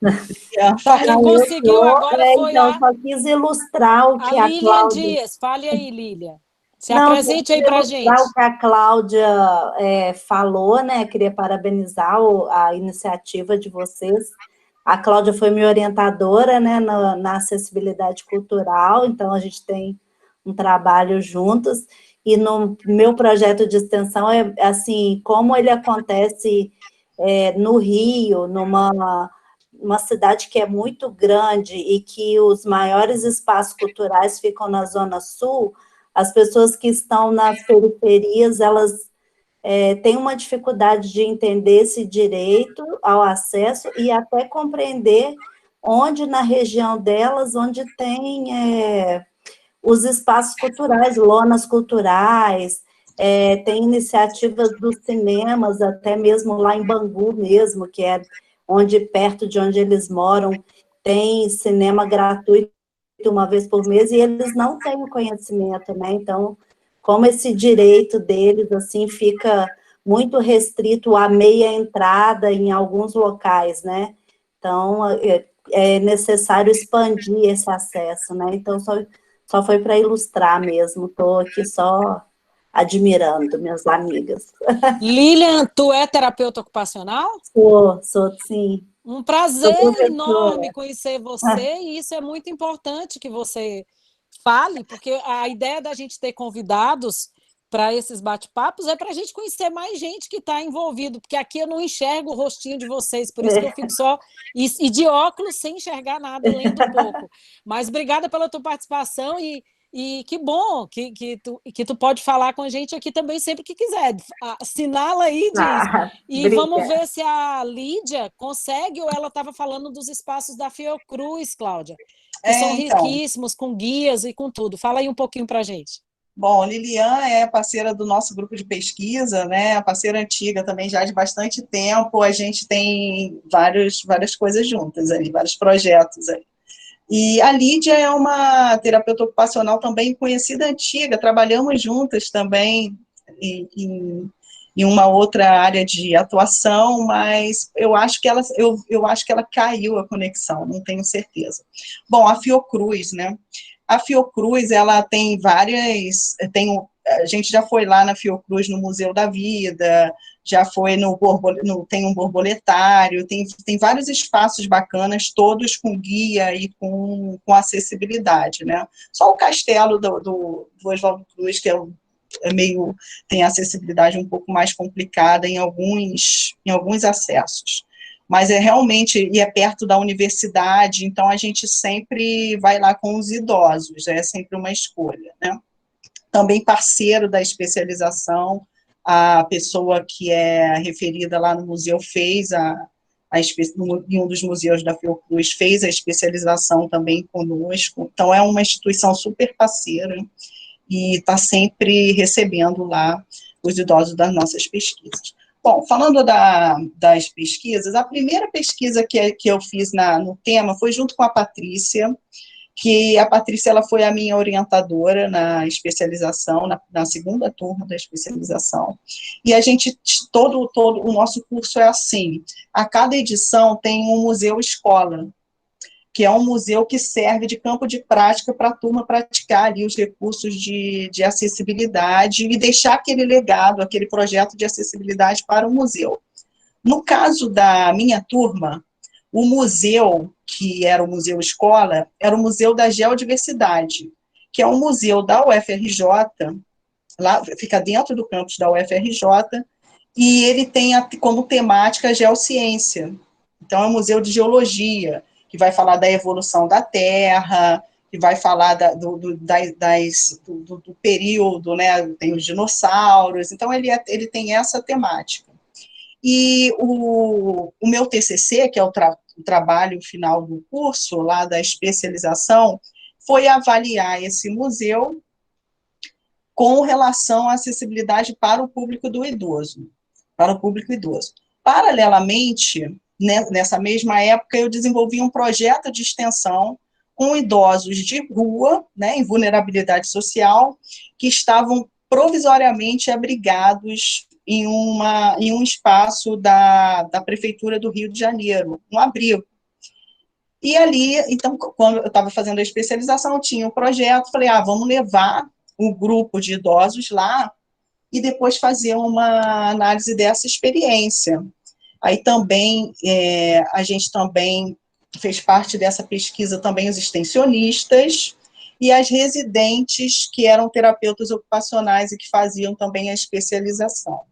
Quem conseguiu agora foi então, só quis ilustrar o que a Lilian Cláudia... Dias. Fale aí, Lilian. Se apresente aí para a gente. O que a Cláudia falou, né? Queria parabenizar a iniciativa de vocês. A Cláudia foi minha orientadora, né, na acessibilidade cultural, então a gente tem um trabalho juntos. E no meu projeto de extensão assim, como ele acontece no Rio, numa cidade que é muito grande e que os maiores espaços culturais ficam na Zona Sul, as pessoas que estão nas periferias, elas têm uma dificuldade de entender esse direito ao acesso e até compreender onde na região delas, onde tem os espaços culturais, lonas culturais, tem iniciativas dos cinemas, até mesmo lá em Bangu mesmo, que é perto de onde eles moram, tem cinema gratuito uma vez por mês, e eles não têm o conhecimento, né? Então, como esse direito deles, assim, fica muito restrito à meia entrada em alguns locais, né? Então, é necessário expandir esse acesso, né? Então, só foi para ilustrar mesmo, estou aqui só admirando, minhas amigas. Lilian, tu é terapeuta ocupacional? Sou sim. Um prazer enorme conhecer você, e isso é muito importante que você fale, porque a ideia da gente ter convidados para esses bate-papos é para a gente conhecer mais gente que está envolvido, porque aqui eu não enxergo o rostinho de vocês, por isso que eu fico só e de óculos sem enxergar nada, lendo pouco. Mas obrigada pela tua participação e que bom que tu pode falar com a gente aqui também sempre que quiser. Assinala aí, diz. E vamos ver se a Lídia consegue, ou ela estava falando dos espaços da Fiocruz, Cláudia, que são riquíssimos, com guias e com tudo. Fala aí um pouquinho para a gente. Bom, Lilian é parceira do nosso grupo de pesquisa, né? Parceira antiga também, já de bastante tempo. A gente tem várias coisas juntas aí, vários projetos aí. E a Lídia é uma terapeuta ocupacional também conhecida antiga, trabalhamos juntas também em uma outra área de atuação, mas eu acho que ela caiu a conexão, não tenho certeza. Bom, a Fiocruz, né? A Fiocruz, ela tem a gente já foi lá na Fiocruz no Museu da Vida, já foi tem um borboletário, tem vários espaços bacanas, todos com guia e com acessibilidade, né? Só o castelo do Oswaldo Cruz, que tem acessibilidade um pouco mais complicada em alguns acessos. Mas realmente, e é perto da universidade, então a gente sempre vai lá com os idosos, é sempre uma escolha, né? Também parceiro da especialização, a pessoa que é referida lá no museu em um dos museus da Fiocruz, fez a especialização também conosco, então é uma instituição super parceira, e está sempre recebendo lá os idosos das nossas pesquisas. Bom, falando das pesquisas, a primeira pesquisa que eu fiz no tema foi junto com a Patrícia, que a Patrícia ela foi a minha orientadora na especialização, na segunda turma da especialização, e a gente, todo o nosso curso é assim, a cada edição tem um museu-escola, que é um museu que serve de campo de prática para a turma praticar ali os recursos de acessibilidade e deixar aquele legado, aquele projeto de acessibilidade para o museu. No caso da minha turma, o museu, que era o Museu Escola, era o Museu da Geodiversidade, que é um museu da UFRJ, lá, fica dentro do campus da UFRJ, e ele tem como temática a geociência. Então, é um museu de geologia, que vai falar da evolução da Terra, que vai falar do período, né, tem os dinossauros, então ele tem essa temática. E o meu TCC, que é o trabalho final do curso, lá da especialização, foi avaliar esse museu com relação à acessibilidade para o público idoso. Paralelamente, nessa mesma época, eu desenvolvi um projeto de extensão com idosos de rua, né, em vulnerabilidade social, que estavam provisoriamente abrigados em um espaço da Prefeitura do Rio de Janeiro, um abrigo. E ali, então, quando eu estava fazendo a especialização, tinha um projeto, falei, vamos levar o grupo de idosos lá e depois fazer uma análise dessa experiência. Aí também, a gente também fez parte dessa pesquisa também os extensionistas e as residentes que eram terapeutas ocupacionais e que faziam também a especialização.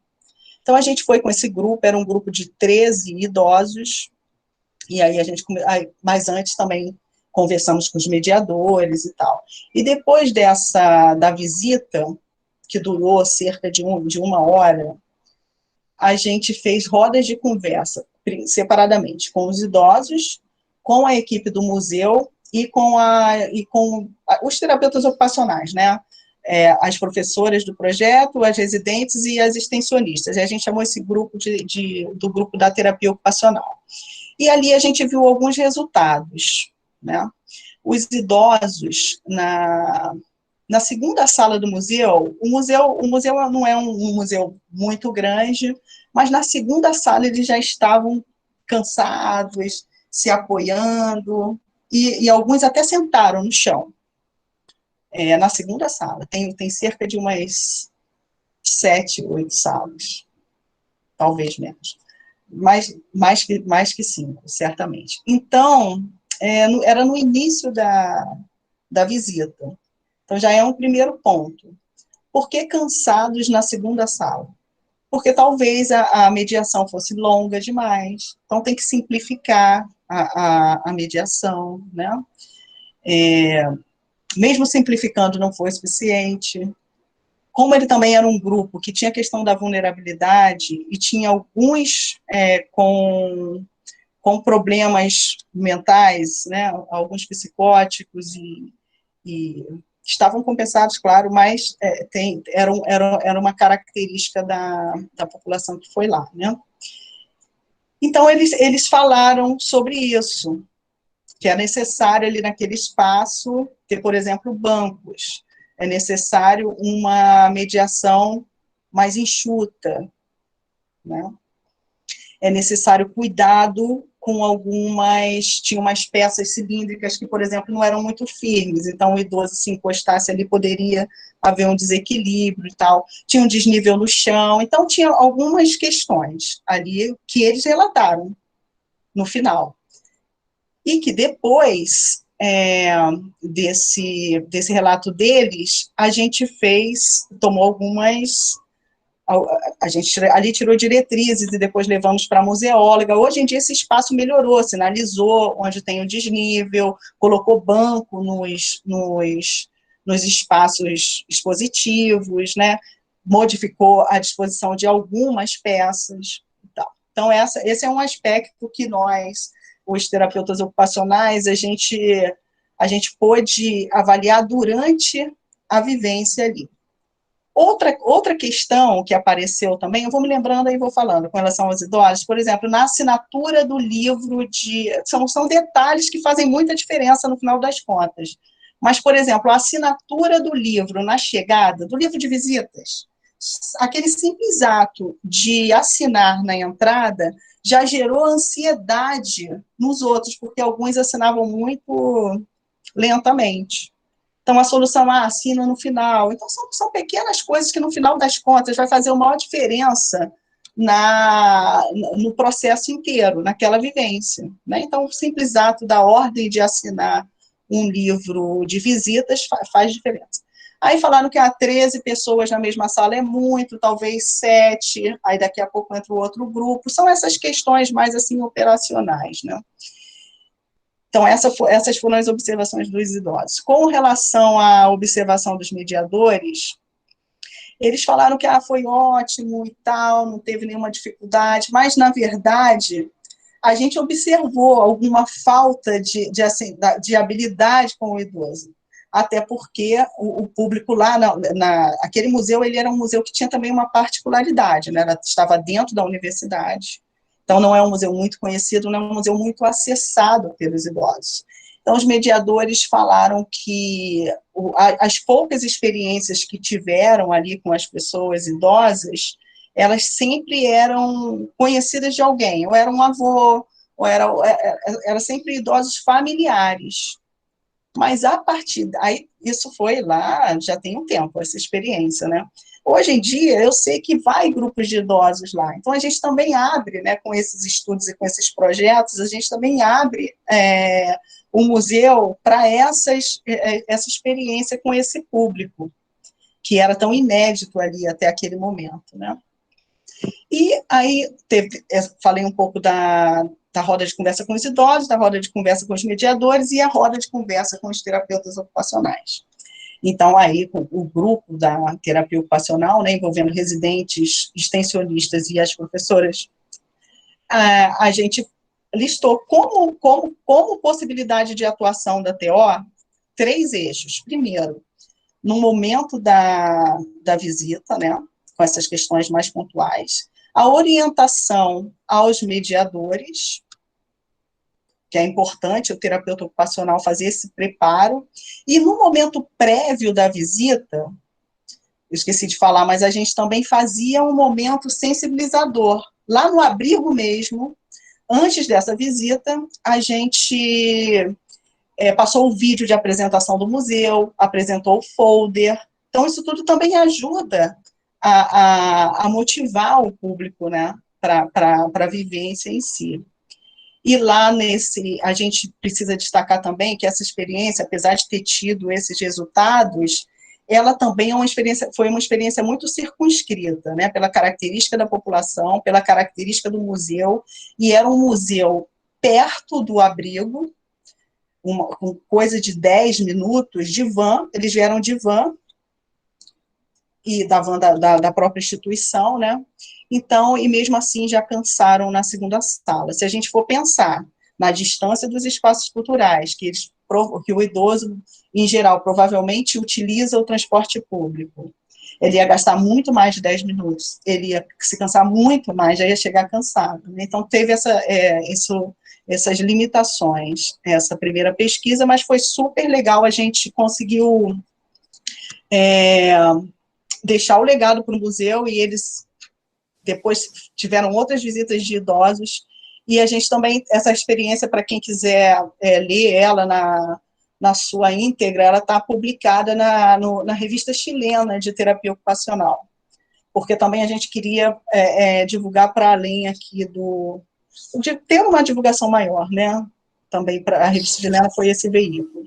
Então, a gente foi com esse grupo, era um grupo de 13 idosos, e aí mas antes também conversamos com os mediadores e tal. E depois da visita, que durou cerca de uma hora, a gente fez rodas de conversa, separadamente, com os idosos, com a equipe do museu e com os terapeutas ocupacionais, né? As professoras do projeto, as residentes e as extensionistas. E a gente chamou esse grupo do grupo da terapia ocupacional. E ali a gente viu alguns resultados, né? Os idosos, na segunda sala do museu, o museu não é um museu muito grande, mas na segunda sala eles já estavam cansados, se apoiando, e alguns até sentaram no chão, na segunda sala. Tem cerca de umas 7, 8 salas, talvez menos, mais que 5, certamente. Então, era no início da visita. Então, já é um primeiro ponto. Por que cansados na segunda sala? Porque talvez a mediação fosse longa demais, então tem que simplificar a mediação, né? Mesmo simplificando não foi suficiente. Como ele também era um grupo que tinha a questão da vulnerabilidade e tinha alguns com problemas mentais, né? Alguns psicóticos e estavam compensados, claro, mas era uma característica da população que foi lá, né? Então, eles falaram sobre isso, que é necessário ali naquele espaço ter, por exemplo, bancos, é necessário uma mediação mais enxuta, né? É necessário cuidado com tinha umas peças cilíndricas que, por exemplo, não eram muito firmes, então o idoso se encostasse ali poderia haver um desequilíbrio e tal, tinha um desnível no chão, então tinha algumas questões ali que eles relataram no final. E que depois desse relato deles, a gente tomou algumas... A gente ali tirou diretrizes e depois levamos para a museóloga. Hoje em dia esse espaço melhorou, sinalizou onde tem o desnível, colocou banco nos espaços expositivos, né? Modificou a disposição de algumas peças. Então esse é um aspecto que nós, os terapeutas ocupacionais, a gente pôde avaliar durante a vivência ali. Outra questão que apareceu também, eu vou me lembrando e vou falando, com relação aos idosos, por exemplo, na assinatura do livro são detalhes que fazem muita diferença no final das contas. Mas, por exemplo, a assinatura do livro na chegada, do livro de visitas, aquele simples ato de assinar na entrada já gerou ansiedade nos outros, porque alguns assinavam muito lentamente. Então, a solução, assina no final. Então, são pequenas coisas que, no final das contas, vai fazer uma maior diferença no processo inteiro, naquela vivência, né? Então, o simples ato da ordem de assinar um livro de visitas faz diferença. Aí falaram que 13 pessoas na mesma sala é muito, talvez 7, aí daqui a pouco entra o outro grupo. São essas questões mais, assim, operacionais, né? Então, essas foram as observações dos idosos. Com relação à observação dos mediadores, eles falaram que foi ótimo e tal, não teve nenhuma dificuldade, mas, na verdade, a gente observou alguma falta de habilidade com o idoso, até porque o público lá, aquele museu, ele era um museu que tinha também uma particularidade, né? Ela estava dentro da universidade, então não é um museu muito conhecido, não é um museu muito acessado pelos idosos. Então, os mediadores falaram que as poucas experiências que tiveram ali com as pessoas idosas, elas sempre eram conhecidas de alguém, ou era um avô, ou era sempre idosos familiares. Mas a partir daí, isso foi lá, já tem um tempo, essa experiência, né? Hoje em dia, eu sei que vai grupos de idosos lá, então a gente também abre, né, com esses estudos e com esses projetos, a gente também abre o museu para essa experiência com esse público, que era tão inédito ali até aquele momento, né? E aí, falei um pouco da roda de conversa com os idosos, da roda de conversa com os mediadores e a roda de conversa com os terapeutas ocupacionais. Então, aí, o grupo da terapia ocupacional, né, envolvendo residentes, extensionistas e as professoras, a gente listou como possibilidade de atuação da TO 3 eixos. Primeiro, no momento da visita, né, com essas questões mais pontuais, a orientação aos mediadores, que é importante o terapeuta ocupacional fazer esse preparo, e no momento prévio da visita, eu esqueci de falar, mas a gente também fazia um momento sensibilizador. Lá no abrigo mesmo, antes dessa visita, a gente passou o vídeo de apresentação do museu, apresentou o folder. Então, isso tudo também ajuda a motivar o público, né, para a vivência em si. E lá a gente precisa destacar também que essa experiência, apesar de ter tido esses resultados, ela também foi uma experiência muito circunscrita, né, pela característica da população, pela característica do museu, e era um museu perto do abrigo, com coisa de 10 minutos de van, eles vieram de van, e da van da própria instituição, né? Então, e mesmo assim já cansaram na segunda sala. Se a gente for pensar na distância dos espaços culturais, que o idoso, em geral, provavelmente utiliza o transporte público, ele ia gastar muito mais de 10 minutos, ele ia se cansar muito mais, já ia chegar cansado. Então, teve essas limitações, essa primeira pesquisa, mas foi super legal, a gente conseguiu deixar o legado para o museu, e eles depois tiveram outras visitas de idosos, e a gente também, essa experiência, para quem quiser ler ela na sua íntegra, ela está publicada na revista chilena de terapia ocupacional, porque também a gente queria divulgar para além aqui de ter uma divulgação maior, né? Também para a revista chilena foi esse veículo.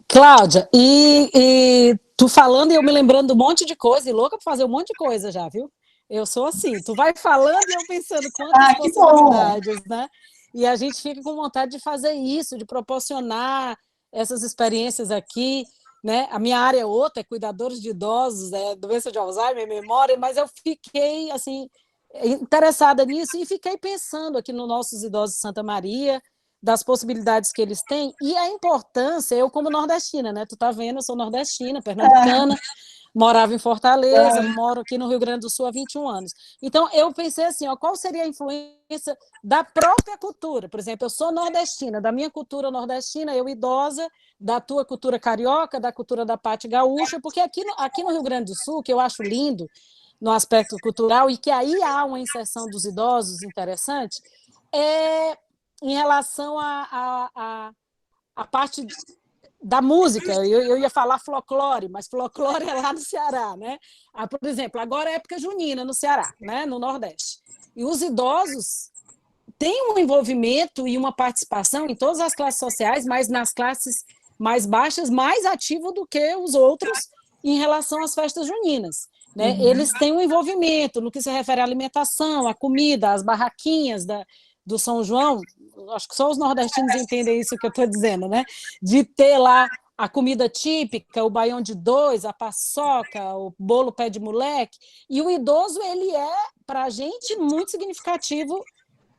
Cláudia, e tu falando e eu me lembrando de um monte de coisa, e louca para fazer um monte de coisa já, viu? Eu sou assim, tu vai falando e eu pensando quantas possibilidades, né? E a gente fica com vontade de fazer isso, de proporcionar essas experiências aqui, né? A minha área é outra, é cuidadores de idosos, doença de Alzheimer, memória, mas eu fiquei, assim, interessada nisso e fiquei pensando aqui nos nossos idosos de Santa Maria, das possibilidades que eles têm, e a importância, eu como nordestina, né? Tu tá vendo, eu sou nordestina, pernambucana, morava em Fortaleza, moro aqui no Rio Grande do Sul há 21 anos. Então, eu pensei assim, qual seria a influência da própria cultura? Por exemplo, eu sou nordestina, da minha cultura nordestina, eu idosa, da tua cultura carioca, da cultura da parte gaúcha, porque aqui no Rio Grande do Sul, que eu acho lindo no aspecto cultural, e que aí há uma inserção dos idosos interessante, em relação à parte da música, eu ia falar folclore, mas folclore é lá no Ceará, né? Por exemplo, agora é época junina no Ceará, né? No Nordeste. E os idosos têm um envolvimento e uma participação em todas as classes sociais, mas nas classes mais baixas, mais ativo do que os outros em relação às festas juninas. Né? Eles têm um envolvimento no que se refere à alimentação, à comida, às barraquinhas do São João. Acho que só os nordestinos entendem isso que eu estou dizendo, né? De ter lá a comida típica, o baião de dois, a paçoca, o bolo pé de moleque. E o idoso, ele é, para a gente, muito significativo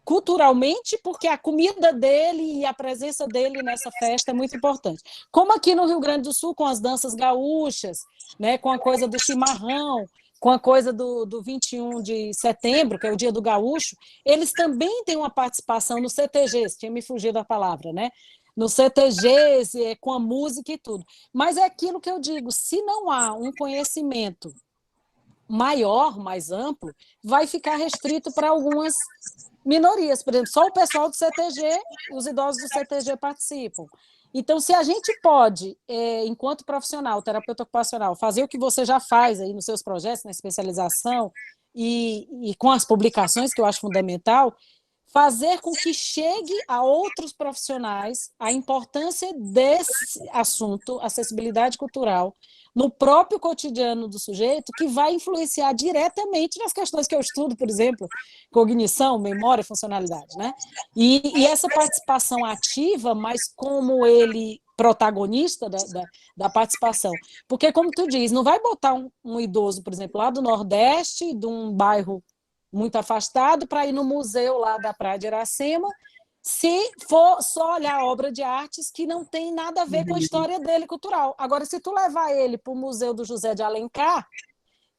culturalmente, porque a comida dele e a presença dele nessa festa é muito importante. Como aqui no Rio Grande do Sul, com as danças gaúchas, né, com a coisa do chimarrão, com a coisa do 21 de setembro, que é o dia do gaúcho, eles também têm uma participação no CTGs, tinha me fugido a palavra, né? No CTGs, com a música e tudo. Mas é aquilo que eu digo, se não há um conhecimento maior, mais amplo, vai ficar restrito para algumas minorias. Por exemplo, só o pessoal do CTG, os idosos do CTG participam. Então, se a gente pode, enquanto profissional, terapeuta ocupacional, fazer o que você já faz aí nos seus projetos, na especialização, e com as publicações, que eu acho fundamental, fazer com que chegue a outros profissionais a importância desse assunto, acessibilidade cultural, no próprio cotidiano do sujeito, que vai influenciar diretamente nas questões que eu estudo, por exemplo, cognição, memória, funcionalidade, né? E essa participação ativa, mas como ele protagonista da participação. Porque, como tu diz, não vai botar um idoso, por exemplo, lá do Nordeste, de um bairro muito afastado, para ir no museu lá da Praia de Iracema, se for só olhar a obra de artes que não tem nada a ver com a história dele cultural. Agora, se tu levar ele para o Museu do José de Alencar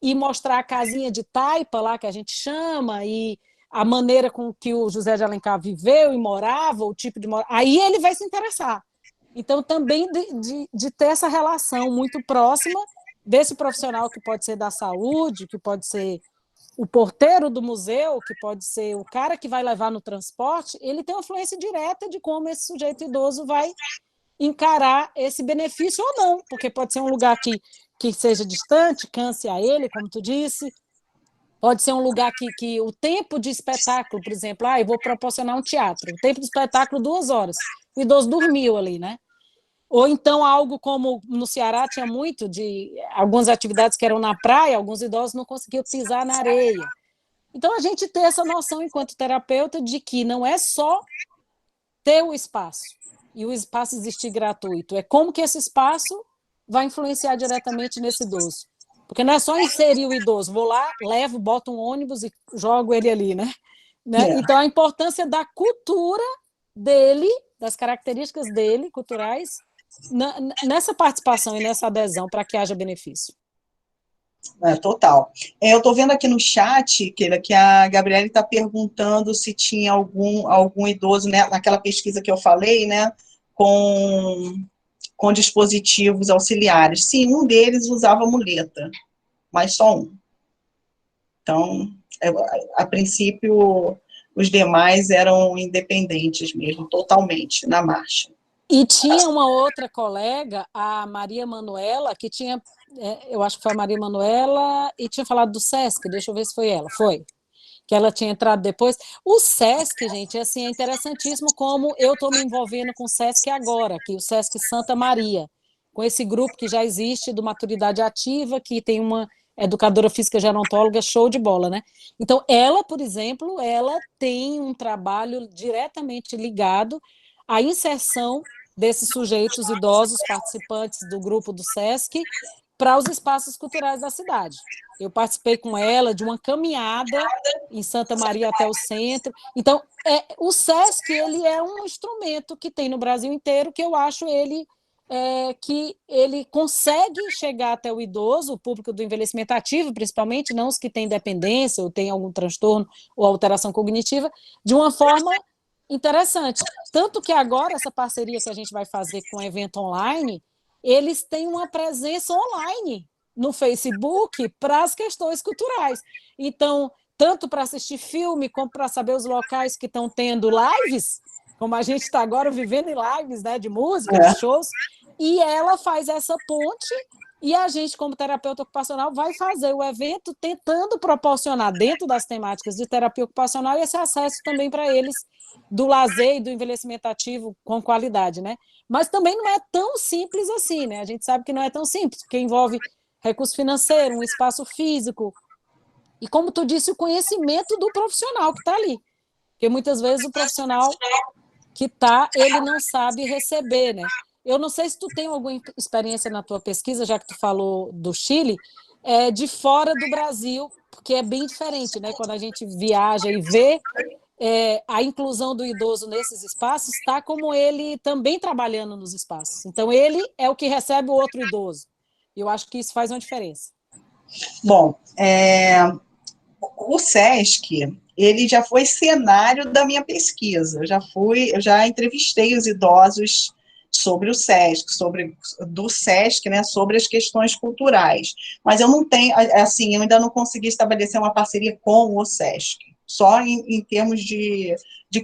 e mostrar a casinha de taipa lá, que a gente chama, e a maneira com que o José de Alencar viveu e morava, o tipo de morar, aí ele vai se interessar. Então, também de ter essa relação muito próxima desse profissional que pode ser da saúde, que pode ser o porteiro do museu, que pode ser o cara que vai levar no transporte, ele tem uma influência direta de como esse sujeito idoso vai encarar esse benefício ou não, porque pode ser um lugar que seja distante, canse a ele, como tu disse, Pode ser um lugar que o tempo de espetáculo, por exemplo, eu vou proporcionar um teatro, o tempo de espetáculo 2 horas, o idoso dormiu ali, né? Ou então algo como no Ceará tinha muito de algumas atividades que eram na praia, alguns idosos não conseguiam pisar na areia. Então a gente tem essa noção enquanto terapeuta de que não é só ter o espaço e o espaço existir gratuito, é como que esse espaço vai influenciar diretamente nesse idoso. Porque não é só inserir o idoso, vou lá, levo, boto um ônibus e jogo ele ali, né? Então a importância da cultura dele, das características dele, culturais, nessa participação e nessa adesão para que haja benefício. Total. Eu estou vendo aqui no chat que a Gabriele está perguntando se tinha algum idoso, né, naquela pesquisa que eu falei, né, com dispositivos auxiliares. Sim, um deles usava muleta, mas só um. Então, a princípio, os demais eram independentes mesmo, totalmente, na marcha. E tinha uma outra colega, a Maria Manuela, que tinha, eu acho que foi a Maria Manuela, e tinha falado do SESC, deixa eu ver se foi ela, foi, que ela tinha entrado depois. O SESC, gente, assim, é interessantíssimo como eu estou me envolvendo com o SESC agora, que o SESC Santa Maria, com esse grupo que já existe do Maturidade Ativa, que tem uma educadora física gerontóloga show de bola, né? Então, ela, por exemplo, ela tem um trabalho diretamente ligado à inserção desses sujeitos idosos participantes do grupo do SESC para os espaços culturais da cidade. Eu participei com ela de uma caminhada em Santa Maria até o centro. Então, o SESC ele é um instrumento que tem no Brasil inteiro, que eu acho que ele consegue chegar até o idoso, o público do envelhecimento ativo, principalmente, não os que têm dependência ou têm algum transtorno ou alteração cognitiva, de uma forma interessante. Tanto que agora, essa parceria que a gente vai fazer com o evento online, eles têm uma presença online no Facebook para as questões culturais. Então, tanto para assistir filme, como para saber os locais que estão tendo lives, como a gente está agora vivendo em lives, né, de música, de shows, e ela faz essa ponte, e a gente, como terapeuta ocupacional, vai fazer o evento tentando proporcionar, dentro das temáticas de terapia ocupacional, esse acesso também para eles do lazer e do envelhecimento ativo com qualidade, né? Mas também não é tão simples assim, né? A gente sabe que não é tão simples, porque envolve recurso financeiro, um espaço físico, e como tu disse, o conhecimento do profissional que está ali. Porque muitas vezes o profissional que está, ele não sabe receber, né? Eu não sei se tu tem alguma experiência na tua pesquisa, já que tu falou do Chile, de fora do Brasil, porque é bem diferente, né? Quando a gente viaja e vê a inclusão do idoso nesses espaços, está como ele também trabalhando nos espaços. Então, ele é o que recebe o outro idoso. E eu acho que isso faz uma diferença. Bom, o SESC, ele já foi cenário da minha pesquisa. Eu já entrevistei os idosos sobre o SESC, do SESC, né, sobre as questões culturais. Mas eu não tenho, assim, eu ainda não consegui estabelecer uma parceria com o SESC, só em termos de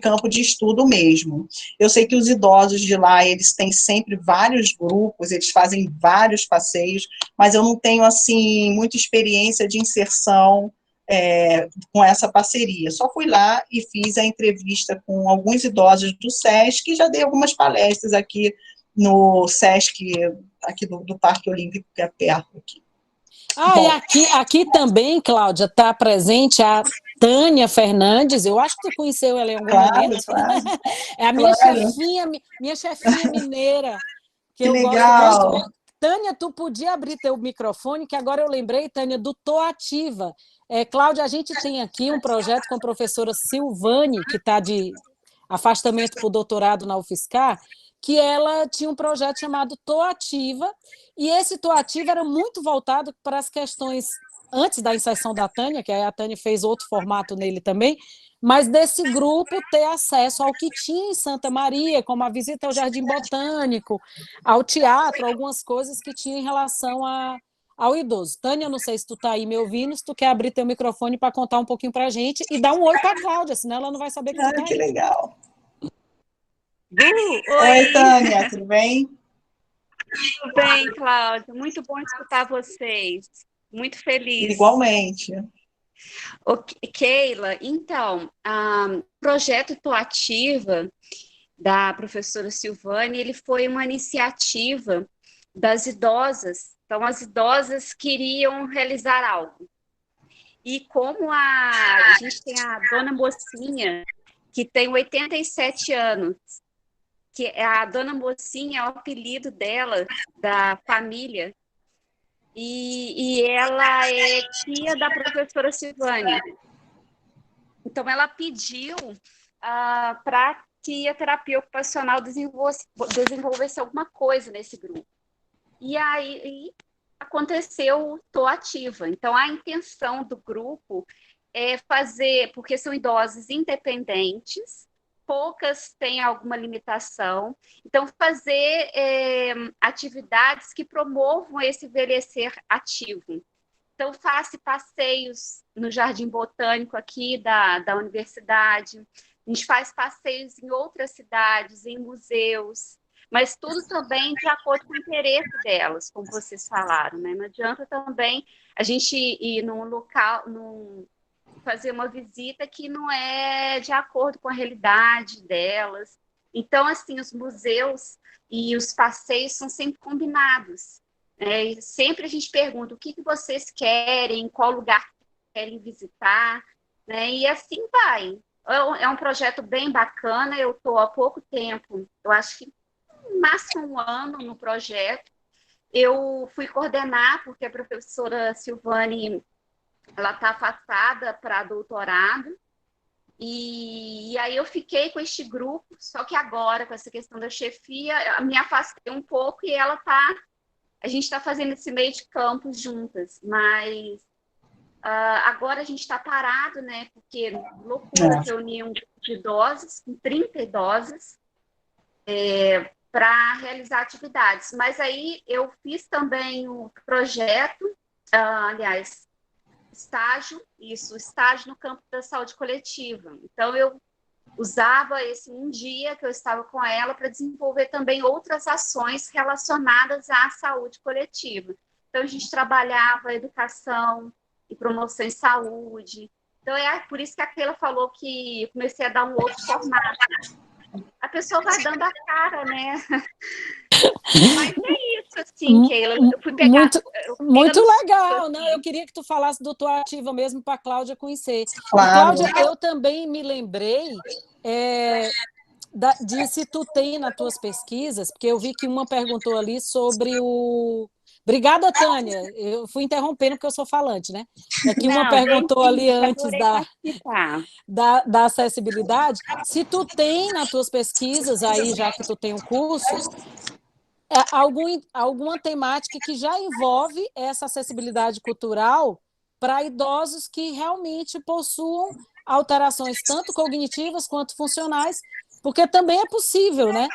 campo de estudo mesmo. Eu sei que os idosos de lá, eles têm sempre vários grupos, eles fazem vários passeios, mas eu não tenho, assim, muita experiência de inserção com essa parceria. Só fui lá e fiz a entrevista com alguns idosos do SESC e já dei algumas palestras aqui no SESC, aqui do Parque Olímpico, que é perto aqui. E aqui também, Cláudia, está presente a Tânia Fernandes, eu acho que tu conheceu ela em algum momento. Claro. É a minha chefinha mineira, que eu legal. gosto muito. Tânia, tu podia abrir teu microfone, que agora eu lembrei, Tânia, do Tô Ativa. Cláudia, a gente tem aqui um projeto com a professora Silvane, que está de afastamento por doutorado na UFSCar, que ela tinha um projeto chamado Tô Ativa, e esse Tô Ativa era muito voltado para as questões, antes da inserção da Tânia, que a Tânia fez outro formato nele também, mas desse grupo ter acesso ao que tinha em Santa Maria, como a visita ao Jardim Botânico, ao teatro, algumas coisas que tinha em relação ao idoso. Tânia, não sei se tu está aí me ouvindo, se tu quer abrir teu microfone para contar um pouquinho para a gente e dar um oi para a Cláudia, senão ela não vai saber que tu está aí. Que legal. Oi, Tânia, tudo bem? Tudo bem, Cláudia? Muito bom escutar vocês. Muito feliz. Igualmente. Keila, então, o projeto Toativa da professora Silvane, ele foi uma iniciativa das idosas. Então, as idosas queriam realizar algo. E como a gente tem a Dona Mocinha, que tem 87 anos, que a Dona Mocinha é o apelido dela, da família, e ela é tia da professora Silvane. Então, ela pediu para que a terapia ocupacional desenvolvesse alguma coisa nesse grupo. E aí aconteceu o Tô Ativa. Então, a intenção do grupo é fazer, porque são idosos independentes, poucas têm alguma limitação, então fazer atividades que promovam esse envelhecer ativo. Então, faça passeios no Jardim Botânico aqui da universidade, a gente faz passeios em outras cidades, em museus, mas tudo também de acordo com o interesse delas, como vocês falaram, né? Não adianta também a gente ir num local, fazer uma visita que não é de acordo com a realidade delas. Então, assim, os museus e os passeios são sempre combinados. E sempre a gente pergunta o que vocês querem, qual lugar querem visitar, né? E assim vai. É um projeto bem bacana, eu estou há pouco tempo, eu acho que máximo 1 ano no projeto. Eu fui coordenar, porque a professora Silvane ela está afastada para doutorado, e aí eu fiquei com este grupo, só que agora, com essa questão da chefia, eu me afastei um pouco e a gente está fazendo esse meio de campo juntas, mas agora a gente está parado, né? Porque loucura reunir um grupo de idosos, com 30 idosos, para realizar atividades. Mas aí eu fiz também o projeto, aliás, estágio no campo da saúde coletiva. Então, eu usava esse um dia que eu estava com ela para desenvolver também outras ações relacionadas à saúde coletiva. Então, a gente trabalhava educação e promoção em saúde. Então, é por isso que a Keila falou que eu comecei a dar um outro formato. A pessoa vai dando a cara, né? Mas é isso, assim, Keila. Eu fui pegar... Muito legal, né? Eu queria que tu falasse do Tua Ativa mesmo para a Cláudia conhecer. Claro. E, Cláudia, eu também me lembrei de se tu tem nas tuas pesquisas, porque eu vi que uma perguntou ali sobre o... Obrigada, Tânia. Eu fui interrompendo porque eu sou falante, né? É que uma perguntou ali antes da acessibilidade. Se tu tem nas tuas pesquisas, aí já que tu tem um curso, alguma temática que já envolve essa acessibilidade cultural para idosos que realmente possuam alterações tanto cognitivas quanto funcionais, porque também é possível, né?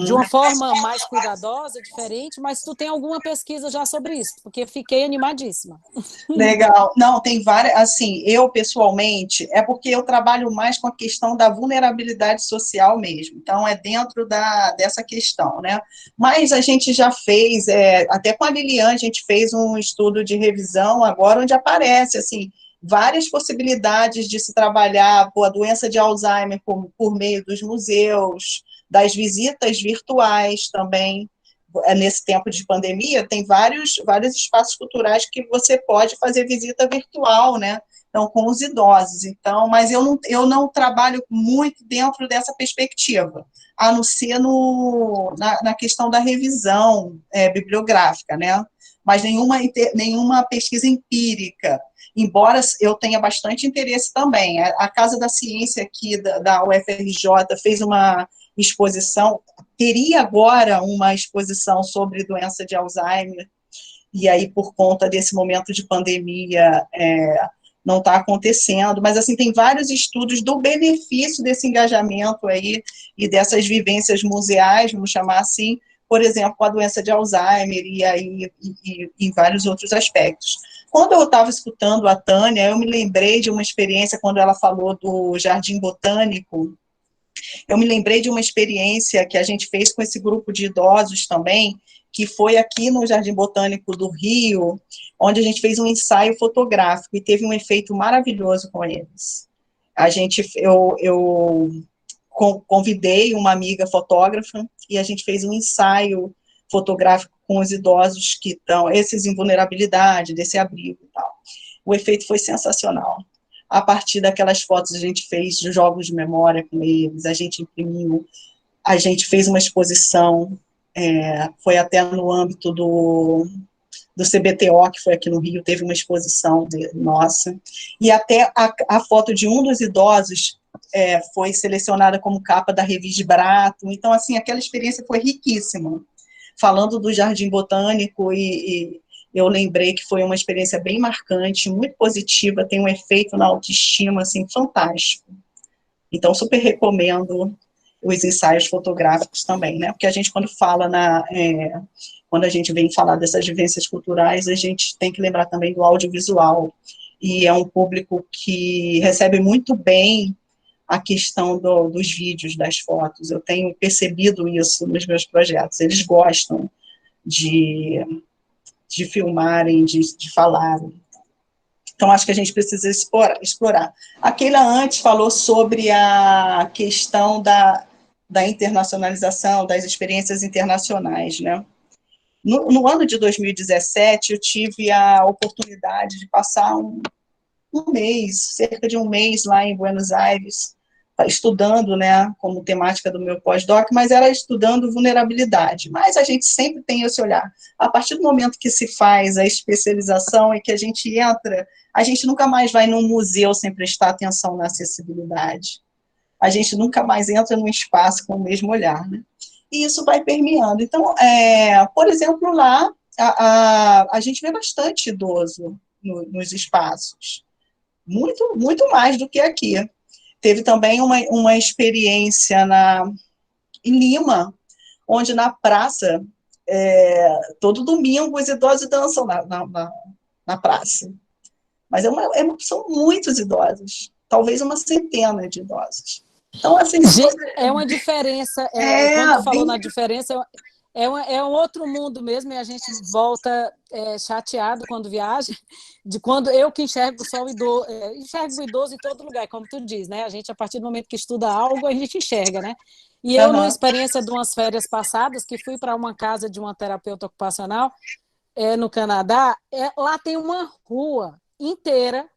De uma forma mais cuidadosa, diferente, mas tu tem alguma pesquisa já sobre isso? Porque fiquei animadíssima. Legal. Não, tem várias, assim, eu pessoalmente, é porque eu trabalho mais com a questão da vulnerabilidade social mesmo, então é dentro dessa questão, né? Mas a gente já fez, até com a Liliane, a gente fez um estudo de revisão agora, onde aparece, assim, várias possibilidades de se trabalhar a doença de Alzheimer por meio dos museus, das visitas virtuais também. Nesse tempo de pandemia, tem vários espaços culturais que você pode fazer visita virtual, né? Então, com os idosos. Então, mas eu não trabalho muito dentro dessa perspectiva, a não ser na questão da revisão bibliográfica, né? Mas nenhuma pesquisa empírica, embora eu tenha bastante interesse também. A Casa da Ciência aqui da UFRJ fez uma exposição, teria agora uma exposição sobre doença de Alzheimer, e aí, por conta desse momento de pandemia, não está acontecendo, mas, assim, tem vários estudos do benefício desse engajamento aí, e dessas vivências museais, vamos chamar assim, por exemplo, com a doença de Alzheimer, e vários outros aspectos. Quando eu estava escutando a Tânia, eu me lembrei de uma experiência, quando ela falou do Jardim Botânico, Eu me lembrei de uma experiência que a gente fez com esse grupo de idosos também, que foi aqui no Jardim Botânico do Rio, onde a gente fez um ensaio fotográfico e teve um efeito maravilhoso com eles. Eu convidei uma amiga fotógrafa e a gente fez um ensaio fotográfico com os idosos que estão, esses em vulnerabilidade, desse abrigo e tal. O efeito foi sensacional. A partir daquelas fotos, a gente fez jogos de memória com eles, a gente imprimiu, a gente fez uma exposição, foi até no âmbito do CBTO, que foi aqui no Rio, teve uma exposição nossa, e até a foto de um dos idosos foi selecionada como capa da revista Brato. Então, assim, aquela experiência foi riquíssima. Falando do Jardim Botânico, e eu lembrei que foi uma experiência bem marcante, muito positiva, tem um efeito na autoestima, assim, fantástico. Então, super recomendo os ensaios fotográficos também, né? Porque a gente, quando fala quando a gente vem falar dessas vivências culturais, a gente tem que lembrar também do audiovisual, e é um público que recebe muito bem a questão dos vídeos, das fotos. Eu tenho percebido isso nos meus projetos, eles gostam de filmarem, de falarem. Então, acho que a gente precisa explorar. A Keila antes falou sobre a questão da internacionalização, das experiências internacionais, né? No ano de 2017, eu tive a oportunidade de passar um mês, cerca de um mês lá em Buenos Aires, estudando, né, como temática do meu pós-doc, mas era estudando vulnerabilidade. Mas a gente sempre tem esse olhar. A partir do momento que se faz a especialização e que a gente entra, a gente nunca mais vai num museu sem prestar atenção na acessibilidade. A gente nunca mais entra num espaço com o mesmo olhar, né? E isso vai permeando. Então, por exemplo, lá, a gente vê bastante idoso nos espaços. Muito, muito mais do que aqui. Teve também uma experiência em Lima, onde na praça, todo domingo, os idosos dançam na praça. Mas são muitos idosos, talvez uma centena de idosos. Então, assim... É uma diferença, quando tu falou na diferença, é um outro mundo mesmo, e a gente volta chateado quando viaja, de quando eu que enxergo só o idoso, enxergo o idoso em todo lugar, como tu diz, né? A gente, a partir do momento que estuda algo, a gente enxerga, né? E eu, numa experiência de umas férias passadas, que fui para uma casa de uma terapeuta ocupacional no Canadá, lá tem uma rua inteira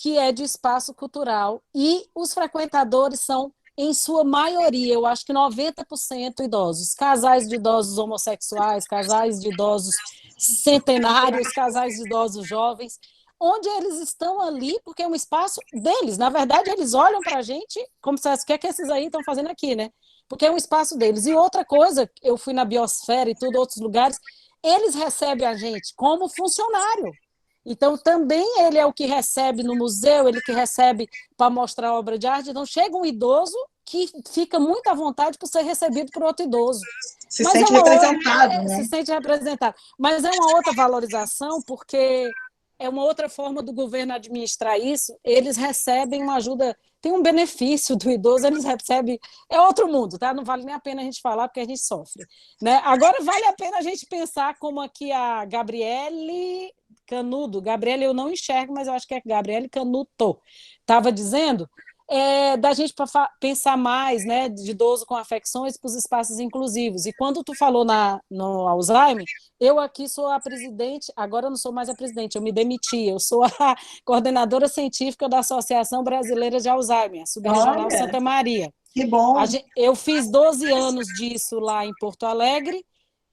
que é de espaço cultural, e os frequentadores são, em sua maioria, eu acho que 90% idosos, casais de idosos homossexuais, casais de idosos centenários, casais de idosos jovens, onde eles estão ali, porque é um espaço deles. Na verdade, eles olham para a gente como se o que é que esses aí estão fazendo aqui, né? Porque é um espaço deles. E outra coisa, eu fui na Biosfera e tudo, outros lugares, eles recebem a gente como funcionário. Então, também ele é o que recebe no museu, ele que recebe para mostrar a obra de arte. Então, chega um idoso que fica muito à vontade por ser recebido por outro idoso. Se sente representado, né? Se sente representado. Mas é uma outra valorização, porque é uma outra forma do governo administrar isso. Eles recebem uma ajuda, tem um benefício do idoso, eles recebem... É outro mundo, tá? Não vale nem a pena a gente falar, porque a gente sofre, né? Agora, vale a pena a gente pensar como aqui a Gabriele Canudo, Gabriele eu não enxergo, mas eu acho que é Gabriele Canuto, estava dizendo, da gente pensar mais, né, de idoso com afecções para os espaços inclusivos. E quando tu falou no Alzheimer, eu aqui sou a presidente, agora eu não sou mais a presidente, eu me demiti, eu sou a coordenadora científica da Associação Brasileira de Alzheimer, Subregional Santa Maria. Que bom! Eu fiz 12 anos disso lá em Porto Alegre,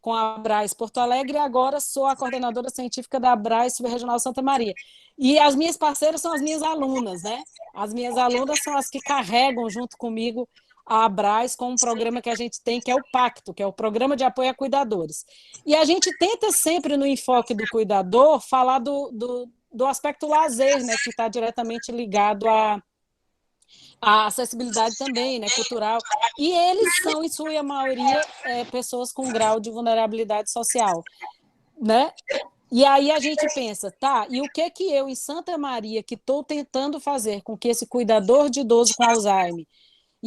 com a Abrais Porto Alegre, e agora sou a coordenadora científica da Abrais Subregional Santa Maria. E as minhas parceiras são as minhas alunas, né? As minhas alunas são as que carregam junto comigo a Abrais com um programa que a gente tem, que é o Pacto, que é o Programa de Apoio a Cuidadores. E a gente tenta sempre, no enfoque do cuidador, falar do aspecto lazer, né? Que está diretamente ligado a acessibilidade também, né, cultural, e eles são, em sua maioria, pessoas com grau de vulnerabilidade social, né? E aí a gente pensa, tá, e o que eu, em Santa Maria, que estou tentando fazer com que esse cuidador de idoso com Alzheimer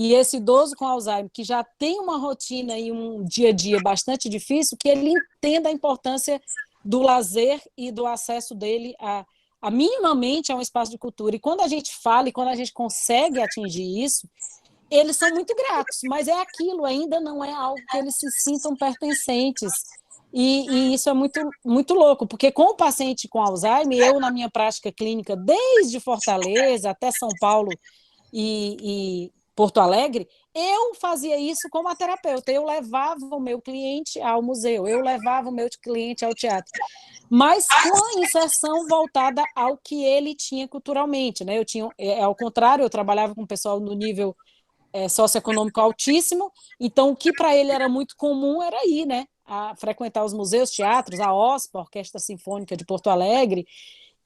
e esse idoso com Alzheimer, que já tem uma rotina e um dia a dia bastante difícil, que ele entenda a importância do lazer e do acesso dele a minimamente a um espaço de cultura. E quando a gente fala e quando a gente consegue atingir isso, eles são muito gratos, mas é aquilo, ainda não é algo que eles se sintam pertencentes. E isso é muito, muito louco, porque com o paciente com Alzheimer, eu, na minha prática clínica, desde Fortaleza até São Paulo e Porto Alegre, eu fazia isso como a terapeuta. Eu levava o meu cliente ao museu, eu levava o meu cliente ao teatro, mas com a inserção voltada ao que ele tinha culturalmente, né? Eu tinha, ao contrário, eu trabalhava com o pessoal no nível socioeconômico altíssimo, então o que para ele era muito comum era ir, né? A frequentar os museus, teatros, a OSPA, a Orquestra Sinfônica de Porto Alegre,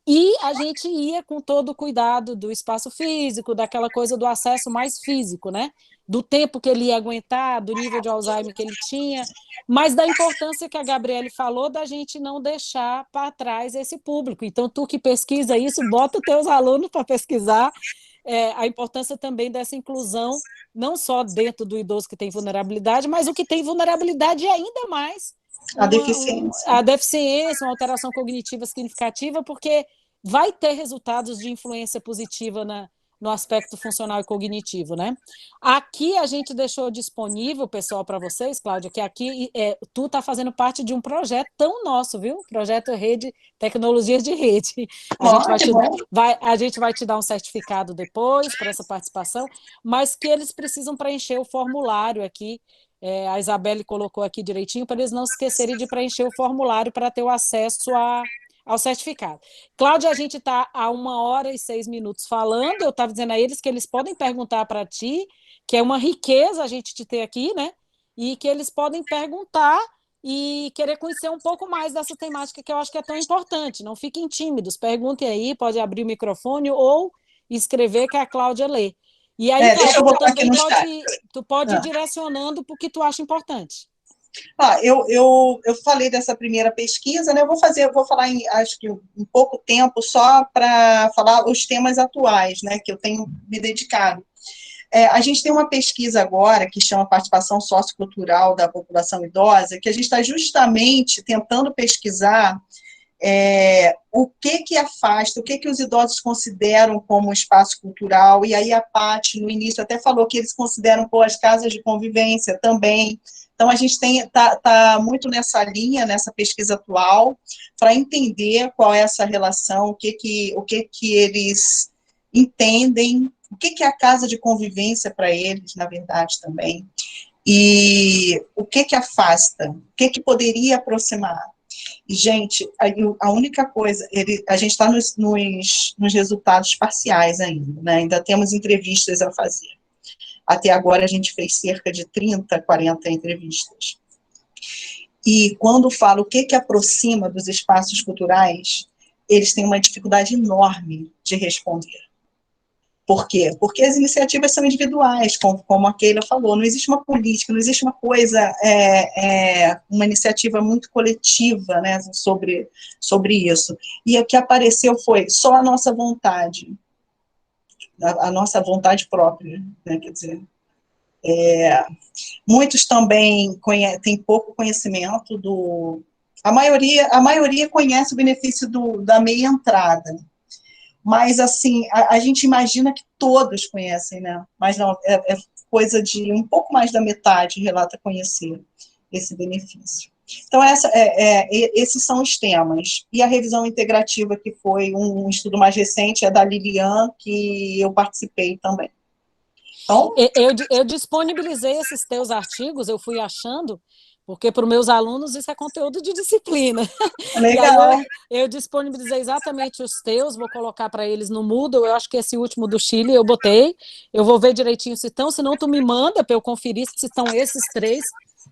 e a gente ia com todo o cuidado do espaço físico, daquela coisa do acesso mais físico, né? Do tempo que ele ia aguentar, do nível de Alzheimer que ele tinha, mas da importância que a Gabriele falou da gente não deixar para trás esse público. Então, tu que pesquisa isso, bota os teus alunos para pesquisar a importância também dessa inclusão, não só dentro do idoso que tem vulnerabilidade, mas o que tem vulnerabilidade e ainda mais a deficiência. A deficiência, uma alteração cognitiva significativa, porque vai ter resultados de influência positiva no aspecto funcional e cognitivo, né? Aqui a gente deixou disponível, pessoal, para vocês, Cláudia, que aqui tu está fazendo parte de um projeto tão nosso, viu? Projeto Rede, Tecnologias de Rede. A gente vai te dar um certificado depois para essa participação, mas que eles precisam preencher o formulário aqui. A Isabelle colocou aqui direitinho, para eles não esquecerem de preencher o formulário para ter o acesso ao certificado. Cláudia, a gente está há 1h06 falando, eu estava dizendo a eles que eles podem perguntar para ti, que é uma riqueza a gente te ter aqui, né? E que eles podem perguntar e querer conhecer um pouco mais dessa temática que eu acho que é tão importante. Não fiquem tímidos, perguntem aí, pode abrir o microfone ou escrever que a Cláudia lê. E aí, deixa eu botar aqui no chat. Tu pode ir direcionando para o que tu acha importante. Eu falei dessa primeira pesquisa, né? Eu vou falar em, acho que um pouco tempo só para falar os temas atuais, né? Que eu tenho me dedicado. A gente tem uma pesquisa agora que chama Participação Sociocultural da População Idosa, que a gente está justamente tentando pesquisar o que afasta, o que os idosos consideram como espaço cultural, e aí a Paty, no início, até falou que eles consideram as casas de convivência também. Então, a gente está muito nessa linha, nessa pesquisa atual, para entender qual é essa relação, o que eles entendem, o que é a casa de convivência para eles, na verdade, também, e o que afasta, o que poderia aproximar. E, gente, a única coisa, a gente está nos resultados parciais ainda, né? Ainda temos entrevistas a fazer. Até agora a gente fez cerca de 30, 40 entrevistas. E quando falo o que aproxima dos espaços culturais, eles têm uma dificuldade enorme de responder. Por quê? Porque as iniciativas são individuais, como a Keila falou, não existe uma política, não existe uma coisa, uma iniciativa muito coletiva, né, sobre isso. E o que apareceu foi só a nossa vontade, a nossa vontade própria, né, quer dizer, muitos também têm pouco conhecimento a maioria conhece o benefício da meia entrada, mas, assim, a gente imagina que todos conhecem, né? Mas não, é coisa de um pouco mais da metade relata conhecer esse benefício. Então, esses são os temas. E a revisão integrativa, que foi um estudo mais recente, é da Lilian, que eu participei também. Então, eu disponibilizei esses teus artigos, eu fui achando, porque para os meus alunos isso é conteúdo de disciplina. Legal. E aí eu disponibilizei exatamente os teus, vou colocar para eles no Moodle, eu acho que esse último do Chile eu botei, eu vou ver direitinho se estão, senão tu me manda para eu conferir se estão esses 3,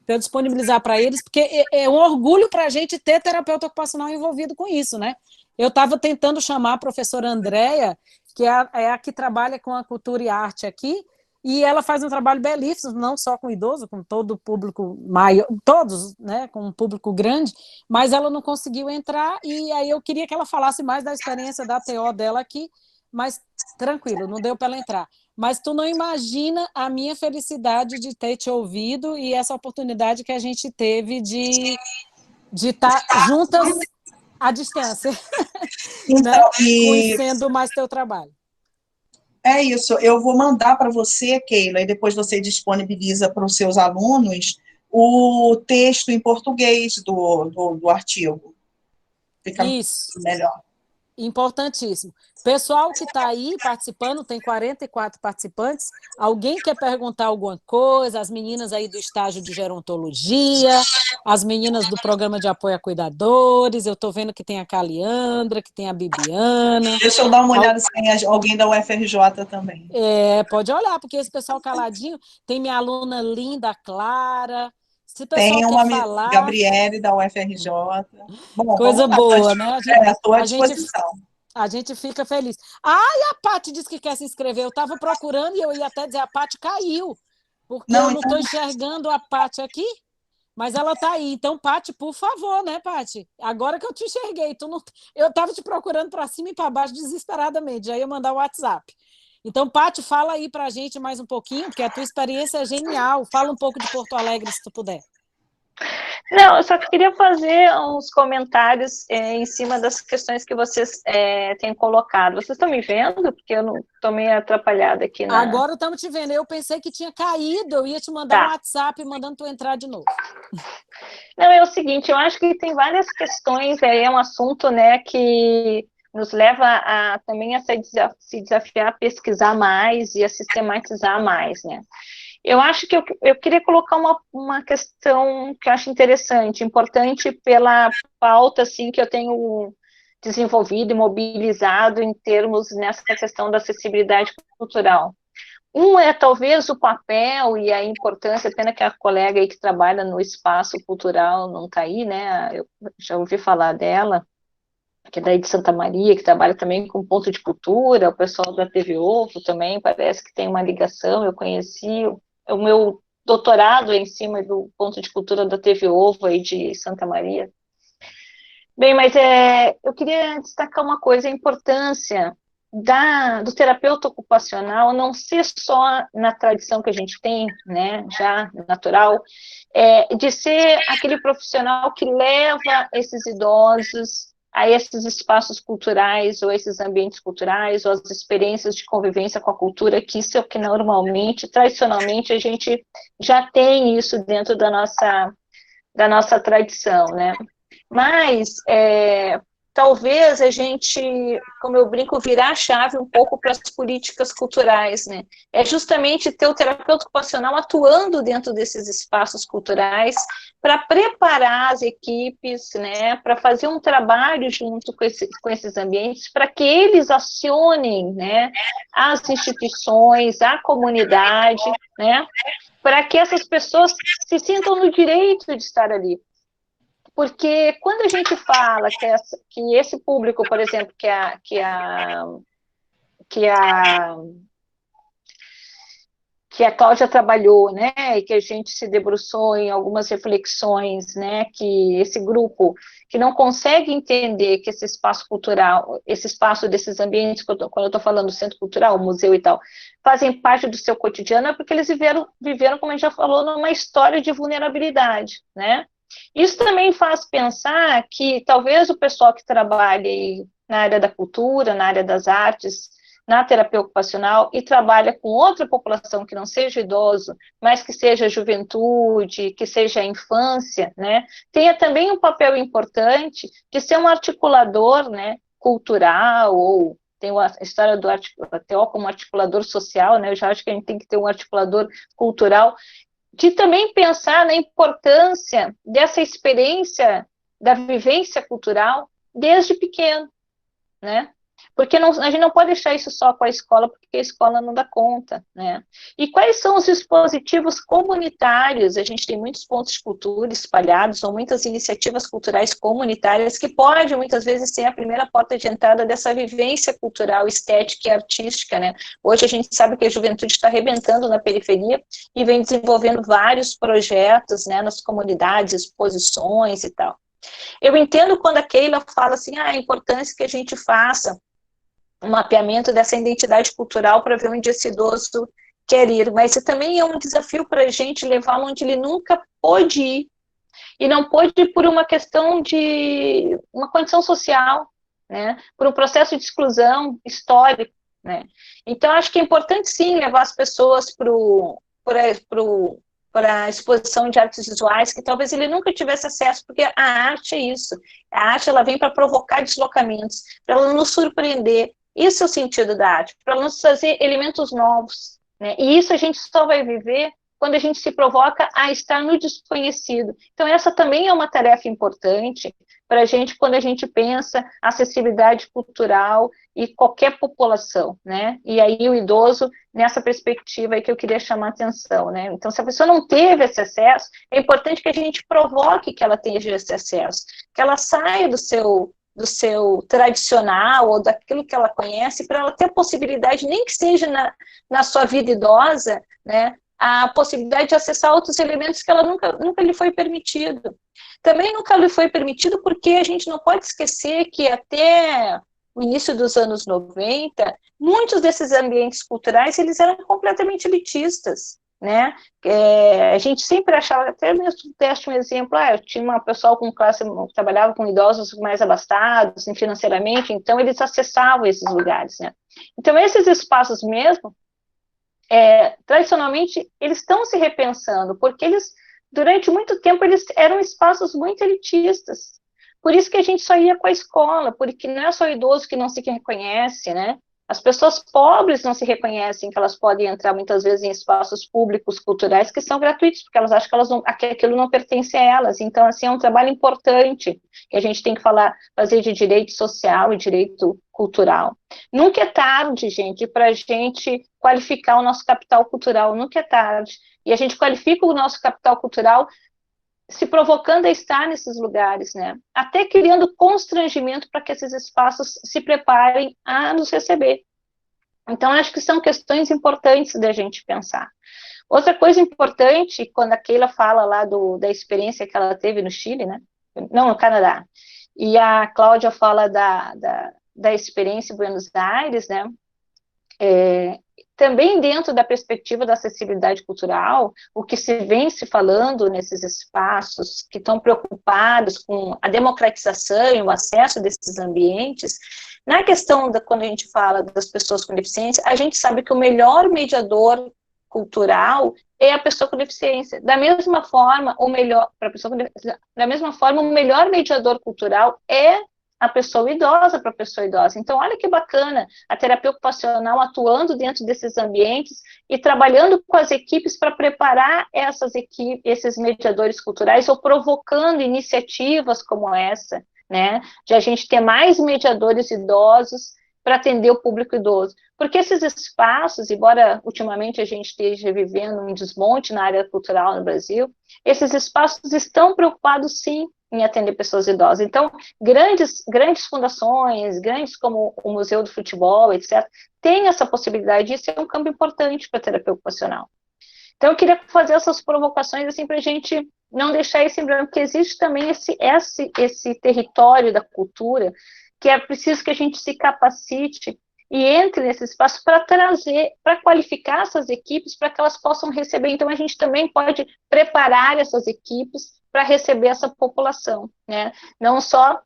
para eu disponibilizar para eles, porque é um orgulho para a gente ter terapeuta ocupacional envolvido com isso, né? Eu estava tentando chamar a professora Andréia, que é a que trabalha com a cultura e arte aqui, e ela faz um trabalho belíssimo, não só com idoso, com todo o público maior, todos, né, com um público grande, mas ela não conseguiu entrar, e aí eu queria que ela falasse mais da experiência da TO dela aqui, mas tranquilo, não deu para ela entrar. mas tu não imagina a minha felicidade de ter te ouvido e essa oportunidade que a gente teve de estar juntas à distância, né? Então, e Conhecendo mais teu trabalho. é isso, eu vou mandar para você, Keila, e depois você disponibiliza para os seus alunos o texto em português do artigo. Fica Isso. melhor. Importantíssimo. Pessoal que está aí participando, tem 44 participantes. Alguém quer perguntar alguma coisa? As meninas aí do estágio de gerontologia, as meninas do programa de apoio a cuidadores, eu estou vendo que tem a Caliandra, que tem a Bibiana. Deixa eu dar uma olhada se tem alguém da UFRJ também. Pode olhar, porque esse pessoal caladinho, tem minha aluna linda, Clara. Se o pessoal Tem quer uma falar, Gabriele da UFRJ. Bom, coisa vamos lá, boa, né? estou à A gente disposição. A gente fica feliz. E a Paty disse que quer se inscrever. Eu estava procurando e eu ia até dizer, a Paty caiu, porque eu não estou enxergando a Paty aqui, mas ela está aí. Então, Paty, por favor, né, Paty? Agora que eu te enxerguei, eu estava te procurando para cima e para baixo desesperadamente, já ia mandar o WhatsApp. Então, Paty, fala aí para a gente mais um pouquinho, porque a tua experiência é genial. Fala um pouco de Porto Alegre, se tu puder. Não, eu só queria fazer uns comentários em cima das questões que vocês têm colocado. Vocês estão me vendo? Porque eu não estou meio atrapalhada aqui. Agora estamos te vendo. Eu pensei que tinha caído, eu ia te mandar um WhatsApp mandando tu entrar de novo. Não, é o seguinte, eu acho que tem várias questões, é um assunto, né, que nos leva também a se desafiar a pesquisar mais e a sistematizar mais, né. Eu acho que eu queria colocar uma questão que eu acho interessante, importante pela pauta, assim, que eu tenho desenvolvido e mobilizado em termos nessa questão da acessibilidade cultural. Talvez o papel e a importância, pena que a colega aí que trabalha no espaço cultural não está aí, né, eu já ouvi falar dela, que é daí de Santa Maria, que trabalha também com ponto de cultura, o pessoal da TV Ovo também, parece que tem uma ligação, eu conheci o meu doutorado em cima do ponto de cultura da TV Ovo aí de Santa Maria. Bem, mas eu queria destacar uma coisa, a importância do terapeuta ocupacional não ser só na tradição que a gente tem, né, já natural, de ser aquele profissional que leva esses idosos a esses espaços culturais, ou esses ambientes culturais, ou as experiências de convivência com a cultura, que isso é o que normalmente, tradicionalmente, a gente já tem isso dentro da nossa tradição, né? Mas, talvez a gente, como eu brinco, virar a chave um pouco para as políticas culturais, né? É justamente ter o terapeuta ocupacional atuando dentro desses espaços culturais para preparar as equipes, né? Para fazer um trabalho junto com esses ambientes, para que eles acionem, né? As instituições, a comunidade, né? Para que essas pessoas se sintam no direito de estar ali. Porque quando a gente fala que esse público, por exemplo, que a Cláudia trabalhou, né, e que a gente se debruçou em algumas reflexões, né, que esse grupo que não consegue entender que esse espaço cultural, esse espaço desses ambientes, quando eu estou falando do centro cultural, museu e tal, fazem parte do seu cotidiano, é porque eles viveram, como a gente já falou, numa história de vulnerabilidade, né? Isso também faz pensar que talvez o pessoal que trabalha na área da cultura, na área das artes, na terapia ocupacional e trabalha com outra população que não seja idoso, mas que seja juventude, que seja infância, né, tenha também um papel importante de ser um articulador, né, cultural, ou tem a história do TO como articulador social, né, eu já acho que a gente tem que ter um articulador cultural, de também pensar na importância dessa experiência da vivência cultural desde pequeno, né? Porque a gente não pode deixar isso só com a escola, porque a escola não dá conta, né? E quais são os dispositivos comunitários? A gente tem muitos pontos de cultura espalhados, ou muitas iniciativas culturais comunitárias, que podem, muitas vezes, ser a primeira porta de entrada dessa vivência cultural, estética e artística, né? Hoje a gente sabe que a juventude está arrebentando na periferia e vem desenvolvendo vários projetos, né, nas comunidades, exposições e tal. Eu entendo quando a Keila fala assim, a importância que a gente faça um mapeamento dessa identidade cultural para ver onde esse idoso quer ir, mas também é um desafio para a gente levá-lo onde ele nunca pôde ir, e não pôde ir por uma questão de uma condição social, né, por um processo de exclusão histórico, né. Então, acho que é importante, sim, levar as pessoas para a exposição de artes visuais, que talvez ele nunca tivesse acesso, porque a arte é isso. A arte, ela vem para provocar deslocamentos, para ela nos surpreender. Isso é o sentido da arte, para ela nos trazer elementos novos, né? E isso a gente só vai viver quando a gente se provoca a estar no desconhecido. Então, essa também é uma tarefa importante para a gente, quando a gente pensa acessibilidade cultural e qualquer população, né? E aí o idoso, nessa perspectiva aí que eu queria chamar a atenção, né? Então, se a pessoa não teve esse acesso, é importante que a gente provoque que ela tenha esse acesso, que ela saia do seu tradicional ou daquilo que ela conhece, para ela ter a possibilidade, nem que seja na sua vida idosa, né, a possibilidade de acessar outros elementos que ela nunca lhe foi permitido. Também nunca lhe foi permitido porque a gente não pode esquecer que até o início dos anos 90, muitos desses ambientes culturais, eles eram completamente elitistas, né? A gente sempre achava, até mesmo deste um exemplo, eu tinha uma pessoa com classe, trabalhava com idosos mais abastados financeiramente, então eles acessavam esses lugares, né? Então esses espaços mesmo, tradicionalmente, eles estão se repensando, porque eles, durante muito tempo, eles eram espaços muito elitistas. Por isso que a gente só ia com a escola, porque não é só o idoso que não se reconhece, né? As pessoas pobres não se reconhecem que elas podem entrar, muitas vezes, em espaços públicos, culturais, que são gratuitos, porque elas acham que aquilo não pertence a elas. Então, assim, é um trabalho importante que a gente tem que fazer de direito social e direito cultural. Nunca é tarde, gente, para a gente qualificar o nosso capital cultural, nunca é tarde. E a gente qualifica o nosso capital cultural se provocando a estar nesses lugares, né? Até criando constrangimento para que esses espaços se preparem a nos receber. Então, acho que são questões importantes da gente pensar. Outra coisa importante, quando a Keila fala lá da experiência que ela teve no Chile, né? Não, no Canadá, e a Cláudia fala da experiência em Buenos Aires, né? Também dentro da perspectiva da acessibilidade cultural, o que se vem se falando nesses espaços que estão preocupados com a democratização e o acesso desses ambientes, na questão quando a gente fala das pessoas com deficiência, a gente sabe que o melhor mediador cultural é a pessoa com deficiência. Da mesma forma, o melhor mediador cultural é a pessoa idosa para a pessoa idosa. Então, olha que bacana a terapia ocupacional atuando dentro desses ambientes e trabalhando com as equipes para preparar esses mediadores culturais ou provocando iniciativas como essa, né, de a gente ter mais mediadores idosos para atender o público idoso. Porque esses espaços, embora ultimamente a gente esteja vivendo um desmonte na área cultural no Brasil, esses espaços estão preocupados, sim, em atender pessoas idosas. Então, grandes fundações, grandes como o Museu do Futebol, etc., têm essa possibilidade, isso é um campo importante para a terapia ocupacional. Então, eu queria fazer essas provocações, assim, para a gente não deixar esse em branco, que existe também esse território da cultura, que é preciso que a gente se capacite e entre nesse espaço para qualificar essas equipes para que elas possam receber. Então, a gente também pode preparar essas equipes para receber essa população, né? Não só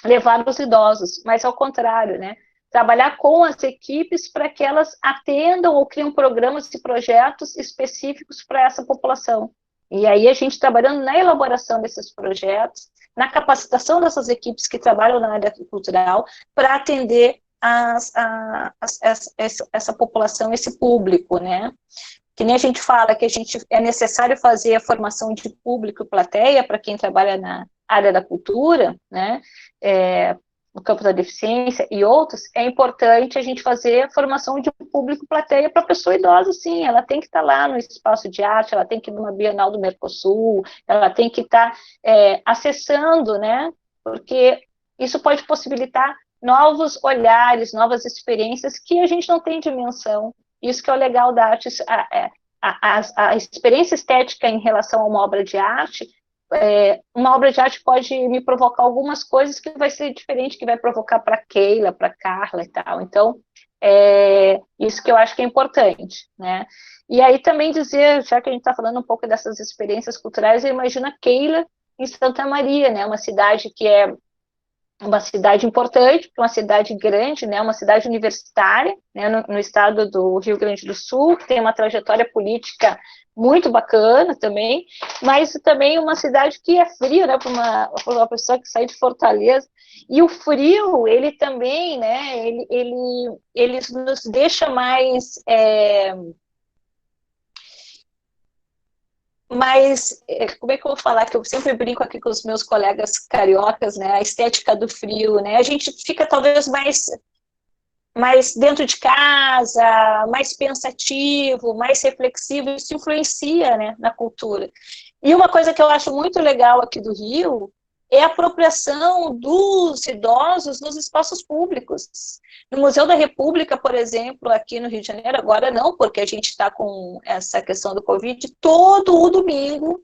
levar os idosos, mas ao contrário, né? Trabalhar com as equipes para que elas atendam ou criem programas e projetos específicos para essa população. E aí a gente trabalhando na elaboração desses projetos, na capacitação dessas equipes que trabalham na área cultural para atender essa população, esse público, né? Que nem a gente fala que é necessário fazer a formação de público e plateia para quem trabalha na área da cultura, né? No campo da deficiência e outros, é importante a gente fazer a formação de público e plateia para a pessoa idosa, sim, ela tem que estar lá no espaço de arte, ela tem que ir numa Bienal do Mercosul, ela tem que estar acessando, né? Porque isso pode possibilitar novos olhares, novas experiências que a gente não tem dimensão. Isso que é o legal da arte, a experiência estética em relação a uma obra de arte uma obra de arte pode me provocar algumas coisas que vai ser diferente, que vai provocar para Keila, para Carla e tal. Então, isso que eu acho que é importante, né? E aí também dizer, já que a gente está falando um pouco dessas experiências culturais, eu imagino a Keila em Santa Maria, né? Uma cidade que é uma cidade importante, uma cidade grande, né? Uma cidade universitária, né? No estado do Rio Grande do Sul, que tem uma trajetória política muito bacana também, mas também uma cidade que é fria, né? Para uma pessoa que sai de Fortaleza. E o frio, ele também, né? Ele nos deixa mais mas, como é que eu vou falar, que eu sempre brinco aqui com os meus colegas cariocas, né, a estética do frio, né, a gente fica talvez mais dentro de casa, mais pensativo, mais reflexivo, isso influencia, né, na cultura. E uma coisa que eu acho muito legal aqui do Rio é a apropriação dos idosos nos espaços públicos. No Museu da República, por exemplo, aqui no Rio de Janeiro, agora não, porque a gente está com essa questão do Covid, todo domingo,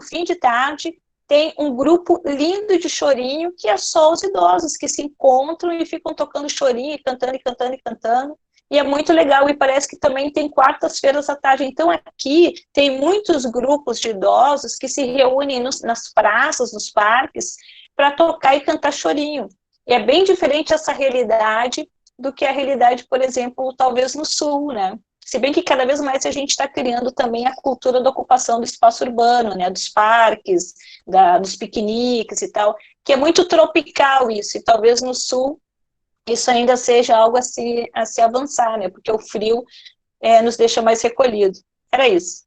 fim de tarde, tem um grupo lindo de chorinho, que é só os idosos que se encontram e ficam tocando chorinho, e cantando, e cantando, e cantando. E é muito legal, e parece que também tem quartas-feiras à tarde. Então, aqui tem muitos grupos de idosos que se reúnem nas praças, nos parques, para tocar e cantar chorinho. E é bem diferente essa realidade do que a realidade, por exemplo, talvez no Sul, né? Se bem que cada vez mais a gente está criando também a cultura da ocupação do espaço urbano, né? Dos parques, dos piqueniques e tal, que é muito tropical isso, e talvez no Sul isso ainda seja algo a se avançar, né? Porque o frio nos deixa mais recolhido. Era isso.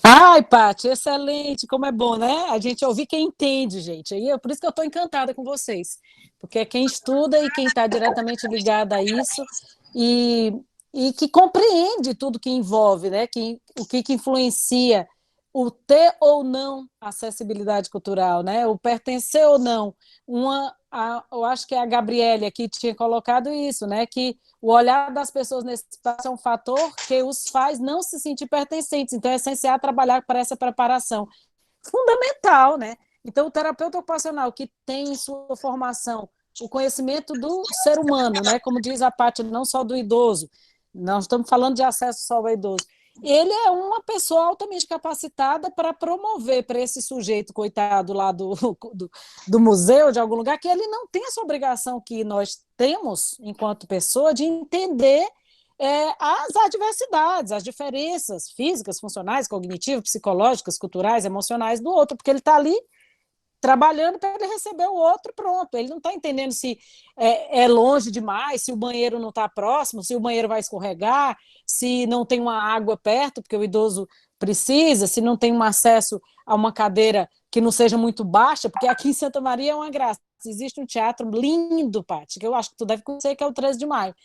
Ai, Paty, excelente, como é bom, né? A gente ouvir quem entende, gente. Por isso que eu estou encantada com vocês, porque é quem estuda e quem está diretamente ligado a isso e que compreende tudo que envolve, né? O que influencia o ter ou não acessibilidade cultural, né? O pertencer ou não. Eu acho que a Gabriele aqui tinha colocado isso, né? Que o olhar das pessoas nesse espaço é um fator que os faz não se sentir pertencentes. Então, é essencial trabalhar para essa preparação. Fundamental, né? Então, o terapeuta ocupacional que tem em sua formação o conhecimento do ser humano, né? Como diz a Paty, não só do idoso, não estamos falando de acesso só ao idoso. Ele é uma pessoa altamente capacitada para promover para esse sujeito, coitado lá do museu, de algum lugar, que ele não tem essa obrigação que nós temos, enquanto pessoa, de entender as adversidades, as diferenças físicas, funcionais, cognitivas, psicológicas, culturais, emocionais do outro, porque ele está ali trabalhando para ele receber o outro, pronto. Ele não está entendendo se é longe demais, se o banheiro não está próximo, se o banheiro vai escorregar, se não tem uma água perto, porque o idoso precisa, se não tem um acesso a uma cadeira que não seja muito baixa, porque aqui em Santa Maria é uma graça. Existe um teatro lindo, Paty, que eu acho que tu deve conhecer, que é o 13 de Maio.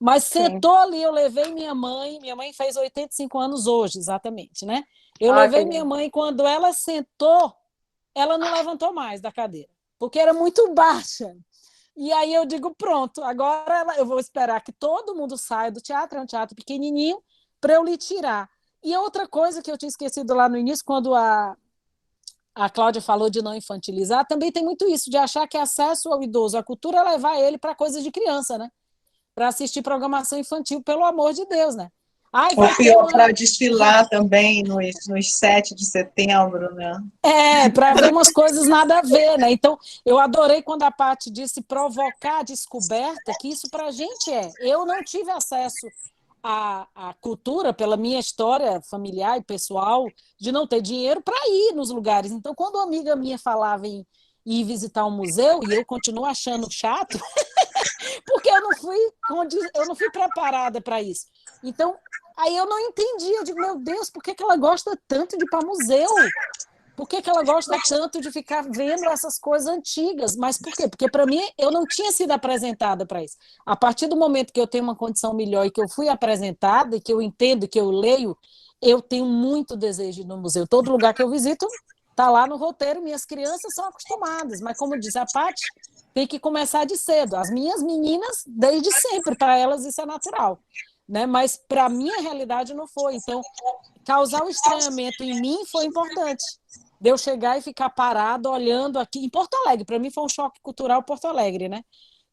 Mas sentou ali, eu levei minha mãe fez 85 anos hoje, exatamente, né? Eu levei minha mãe, quando ela sentou, ela não levantou mais da cadeira, porque era muito baixa. E aí eu digo, pronto, agora eu vou esperar que todo mundo saia do teatro, é um teatro pequenininho, para eu lhe tirar. E outra coisa que eu tinha esquecido lá no início, quando a Cláudia falou de não infantilizar, também tem muito isso, de achar que acesso ao idoso, a cultura é levar ele para coisas de criança, né? Para assistir programação infantil, pelo amor de Deus, né? Para desfilar também nos 7 de setembro, né? Para ver umas coisas nada a ver, né? Então, eu adorei quando a Paty disse provocar a descoberta, que isso para a gente é. Eu não tive acesso à cultura pela minha história familiar e pessoal, de não ter dinheiro para ir nos lugares. Então, quando uma amiga minha falava em ir visitar um museu, e eu continuo achando chato, porque eu não fui preparada para isso. Então, aí eu não entendi, eu digo, meu Deus, por que ela gosta tanto de ir para museu? Por que ela gosta tanto de ficar vendo essas coisas antigas? Mas por quê? Porque, para mim, eu não tinha sido apresentada para isso. A partir do momento que eu tenho uma condição melhor e que eu fui apresentada, e que eu entendo, que eu leio, eu tenho muito desejo de ir no museu. Todo lugar que eu visito está lá no roteiro, minhas crianças são acostumadas, mas como diz a Paty, tem que começar de cedo. As minhas meninas, desde sempre, para elas isso é natural, né? Mas para a minha realidade não foi. Então, causar o estranhamento em mim foi importante. De eu chegar e ficar parado, olhando aqui, em Porto Alegre. Para mim foi um choque cultural Porto Alegre, né?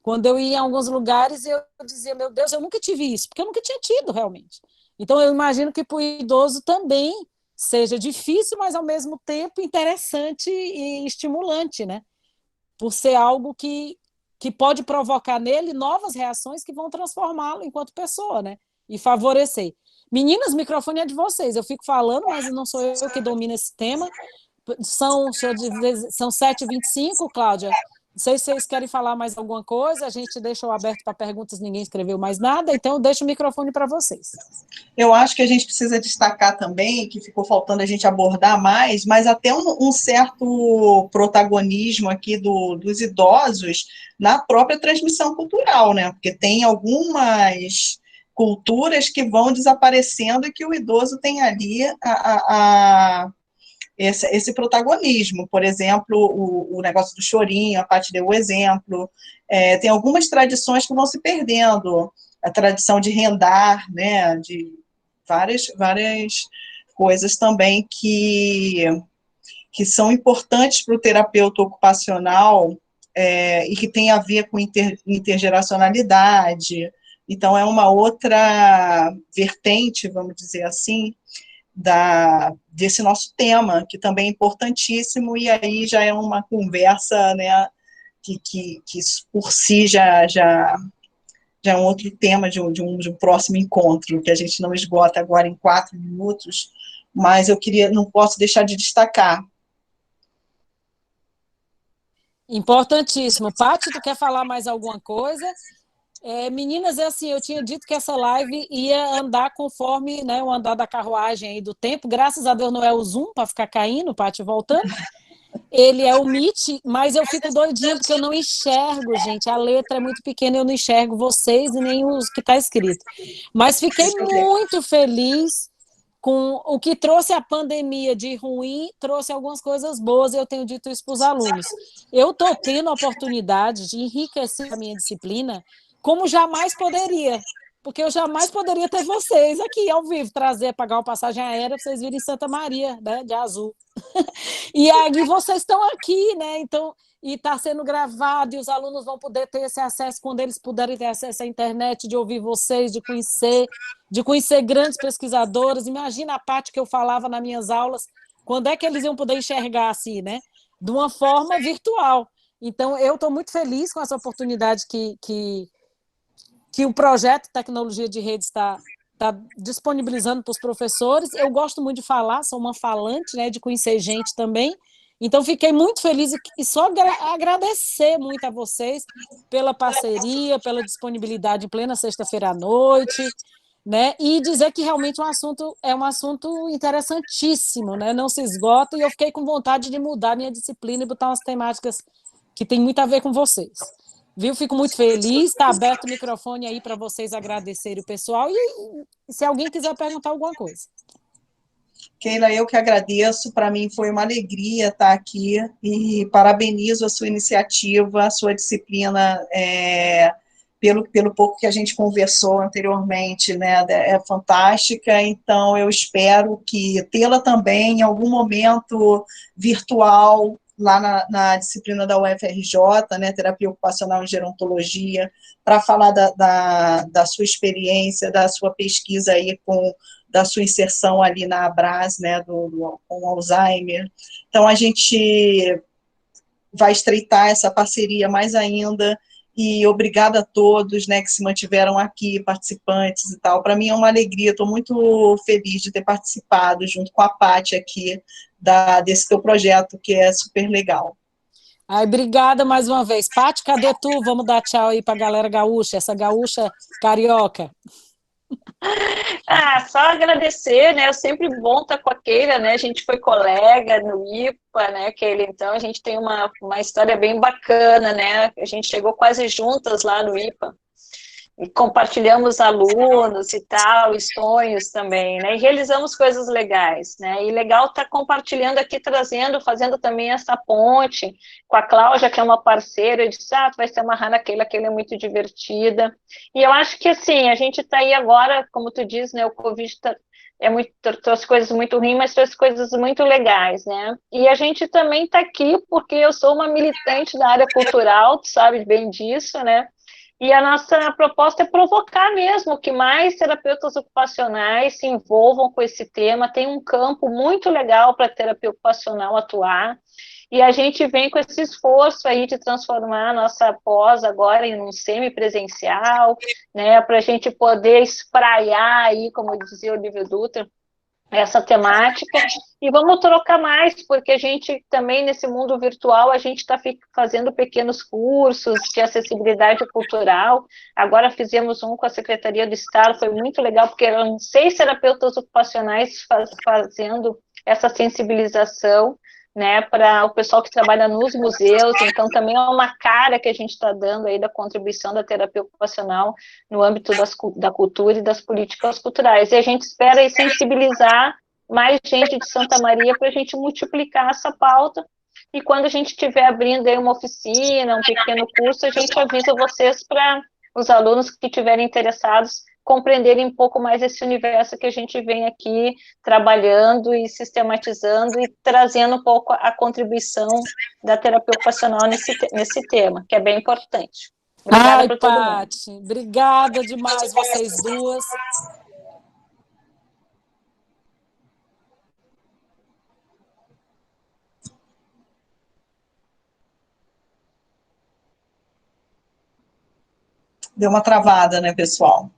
Quando eu ia em alguns lugares, eu dizia, meu Deus, eu nunca tive isso, porque eu nunca tinha tido, realmente. Então, eu imagino que para o idoso também seja difícil, mas, ao mesmo tempo, interessante e estimulante, né? Por ser algo que pode provocar nele novas reações que vão transformá-lo enquanto pessoa, né? E favorecer. Meninas, o microfone é de vocês. Eu fico falando, mas não sou eu que domino esse tema. São 7h25, Cláudia. Não sei se vocês querem falar mais alguma coisa, a gente deixou aberto para perguntas, ninguém escreveu mais nada, então eu deixo o microfone para vocês. Eu acho que a gente precisa destacar também, que ficou faltando a gente abordar mais, mas até um certo protagonismo aqui dos idosos na própria transmissão cultural, né? Porque tem algumas culturas que vão desaparecendo e que o idoso tem ali esse protagonismo. Por exemplo, o negócio do chorinho, a Paty deu o exemplo. Tem algumas tradições que vão se perdendo, a tradição de rendar, né, de várias coisas também que são importantes para o terapeuta ocupacional e que tem a ver com intergeracionalidade. Então, é uma outra vertente, vamos dizer assim, desse nosso tema, que também é importantíssimo, e aí já é uma conversa, né, que por si já é um outro tema de um próximo encontro, que a gente não esgota agora em 4 minutos, mas não posso deixar de destacar. Importantíssimo. Paty, tu quer falar mais alguma coisa? Meninas, assim, eu tinha dito que essa live ia andar conforme, né, o andar da carruagem aí do tempo. Graças a Deus não é o Zoom para ficar caindo, Paty, voltando. Ele é o Meet, mas eu fico doidinha porque eu não enxergo, gente. A letra é muito pequena, eu não enxergo vocês e nem os que está escrito. Mas fiquei muito feliz com o que trouxe a pandemia de ruim, trouxe algumas coisas boas, e eu tenho dito isso para os alunos. Eu estou tendo a oportunidade de enriquecer a minha disciplina como jamais poderia, porque eu jamais poderia ter vocês aqui ao vivo, pagar uma passagem aérea para vocês virem em Santa Maria, né, de azul. E aí vocês estão aqui, né? Então, e está sendo gravado, e os alunos vão poder ter esse acesso quando eles puderem ter acesso à internet, de ouvir vocês, de conhecer grandes pesquisadores. Imagina a parte que eu falava nas minhas aulas, quando é que eles iam poder enxergar assim, né? De uma forma virtual. Então, eu estou muito feliz com essa oportunidade que o projeto Tecnologia de Rede está disponibilizando para os professores. Eu gosto muito de falar, sou uma falante, né, de conhecer gente também. Então, fiquei muito feliz e só agradecer muito a vocês pela parceria, pela disponibilidade em plena sexta-feira à noite, né, e dizer que realmente é um assunto interessantíssimo, né, não se esgota, e eu fiquei com vontade de mudar minha disciplina e botar umas temáticas que tem muito a ver com vocês. Viu? Fico muito feliz, está aberto o microfone aí para vocês agradecerem o pessoal e se alguém quiser perguntar alguma coisa. Keila, eu que agradeço, para mim foi uma alegria estar aqui e parabenizo a sua iniciativa, a sua disciplina, pelo pouco que a gente conversou anteriormente, né, é fantástica, então eu espero que tê-la também em algum momento virtual, lá na disciplina da UFRJ, né, Terapia Ocupacional em Gerontologia, para falar da sua experiência, da sua pesquisa aí da sua inserção ali na Abras, né, com Alzheimer. Então, a gente vai estreitar essa parceria mais ainda, e obrigada a todos, né, que se mantiveram aqui, participantes e tal. Para mim é uma alegria, estou muito feliz de ter participado junto com a Paty aqui desse teu projeto, que é super legal. Ai, obrigada mais uma vez. Paty, cadê tu? Vamos dar tchau aí para a galera gaúcha, essa gaúcha carioca. Só agradecer, né? É sempre bom estar com a Keila, né? A gente foi colega no IPA, né, Keila? Então a gente tem uma história bem bacana, né? A gente chegou quase juntas lá no IPA. e compartilhamos alunos e tal, e sonhos também, né? E realizamos coisas legais, né? E legal estar compartilhando aqui, trazendo, fazendo também essa ponte com a Cláudia, que é uma parceira. Eu disse, tu vai se amarrar naquela, aquela é muito divertida. E eu acho que, assim, a gente está aí agora, como tu diz, né? O Covid trouxe coisas muito ruins, mas trouxe coisas muito legais, né? E a gente também está aqui porque eu sou uma militante da área cultural, tu sabe bem disso, né? E a nossa proposta é provocar mesmo que mais terapeutas ocupacionais se envolvam com esse tema. Tem um campo muito legal para a terapia ocupacional atuar, e a gente vem com esse esforço aí de transformar a nossa pós agora em um semipresencial, né, para a gente poder espraiar aí, como dizia o Olívio Dutra, essa temática, e vamos trocar mais, porque a gente também, nesse mundo virtual, a gente está fazendo pequenos cursos de acessibilidade cultural. Agora fizemos um com a Secretaria do Estado, foi muito legal, porque eram 6 terapeutas ocupacionais fazendo essa sensibilização, né, para o pessoal que trabalha nos museus. Então também é uma cara que a gente está dando aí da contribuição da terapia ocupacional no âmbito da cultura e das políticas culturais. E a gente espera aí sensibilizar mais gente de Santa Maria para a gente multiplicar essa pauta. E quando a gente estiver abrindo aí uma oficina, um pequeno curso, a gente avisa vocês para os alunos que estiverem interessados compreenderem um pouco mais esse universo que a gente vem aqui trabalhando e sistematizando e trazendo um pouco a contribuição da terapia ocupacional nesse tema, que é bem importante. Obrigada por todo mundo. Paty, obrigada demais vocês duas. Deu uma travada, né, pessoal?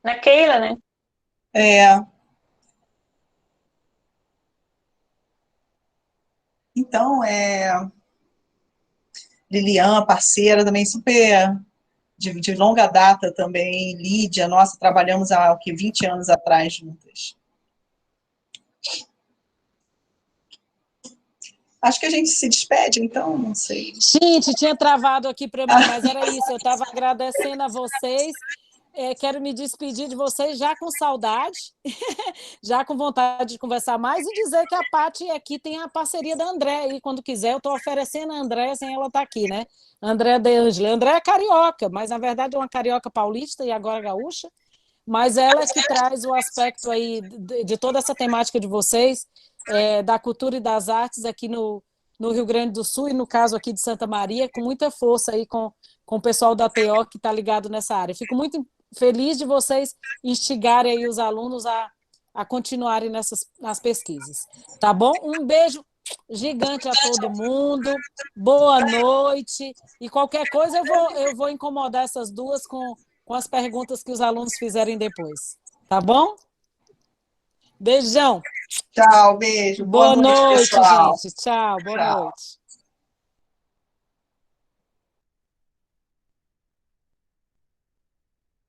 Na Keila, né? Então, Lilian, parceira também super de longa data também, Lídia, nossa, trabalhamos há 20 anos atrás juntas. Acho que a gente se despede, então, não sei. Gente, tinha travado aqui para mim, mas era isso, eu estava agradecendo a vocês. Quero me despedir de vocês já com saudade, já com vontade de conversar mais e dizer que a Paty aqui tem a parceria da André, e quando quiser eu estou oferecendo a André sem ela estar aqui, né? André D'Angeli. André é carioca, mas na verdade é uma carioca paulista e agora gaúcha, mas ela é que traz o aspecto aí de toda essa temática de vocês, da cultura e das artes aqui no Rio Grande do Sul, e no caso aqui de Santa Maria, com muita força aí com o pessoal da TO que está ligado nessa área. Fico muito feliz de vocês instigarem aí os alunos a continuarem nas pesquisas. Tá bom? Um beijo gigante a todo mundo, boa noite, e qualquer coisa eu vou incomodar essas duas com as perguntas que os alunos fizerem depois. Tá bom? Beijão. Tchau, beijo. Boa noite, pessoal. gente. Tchau, boa noite.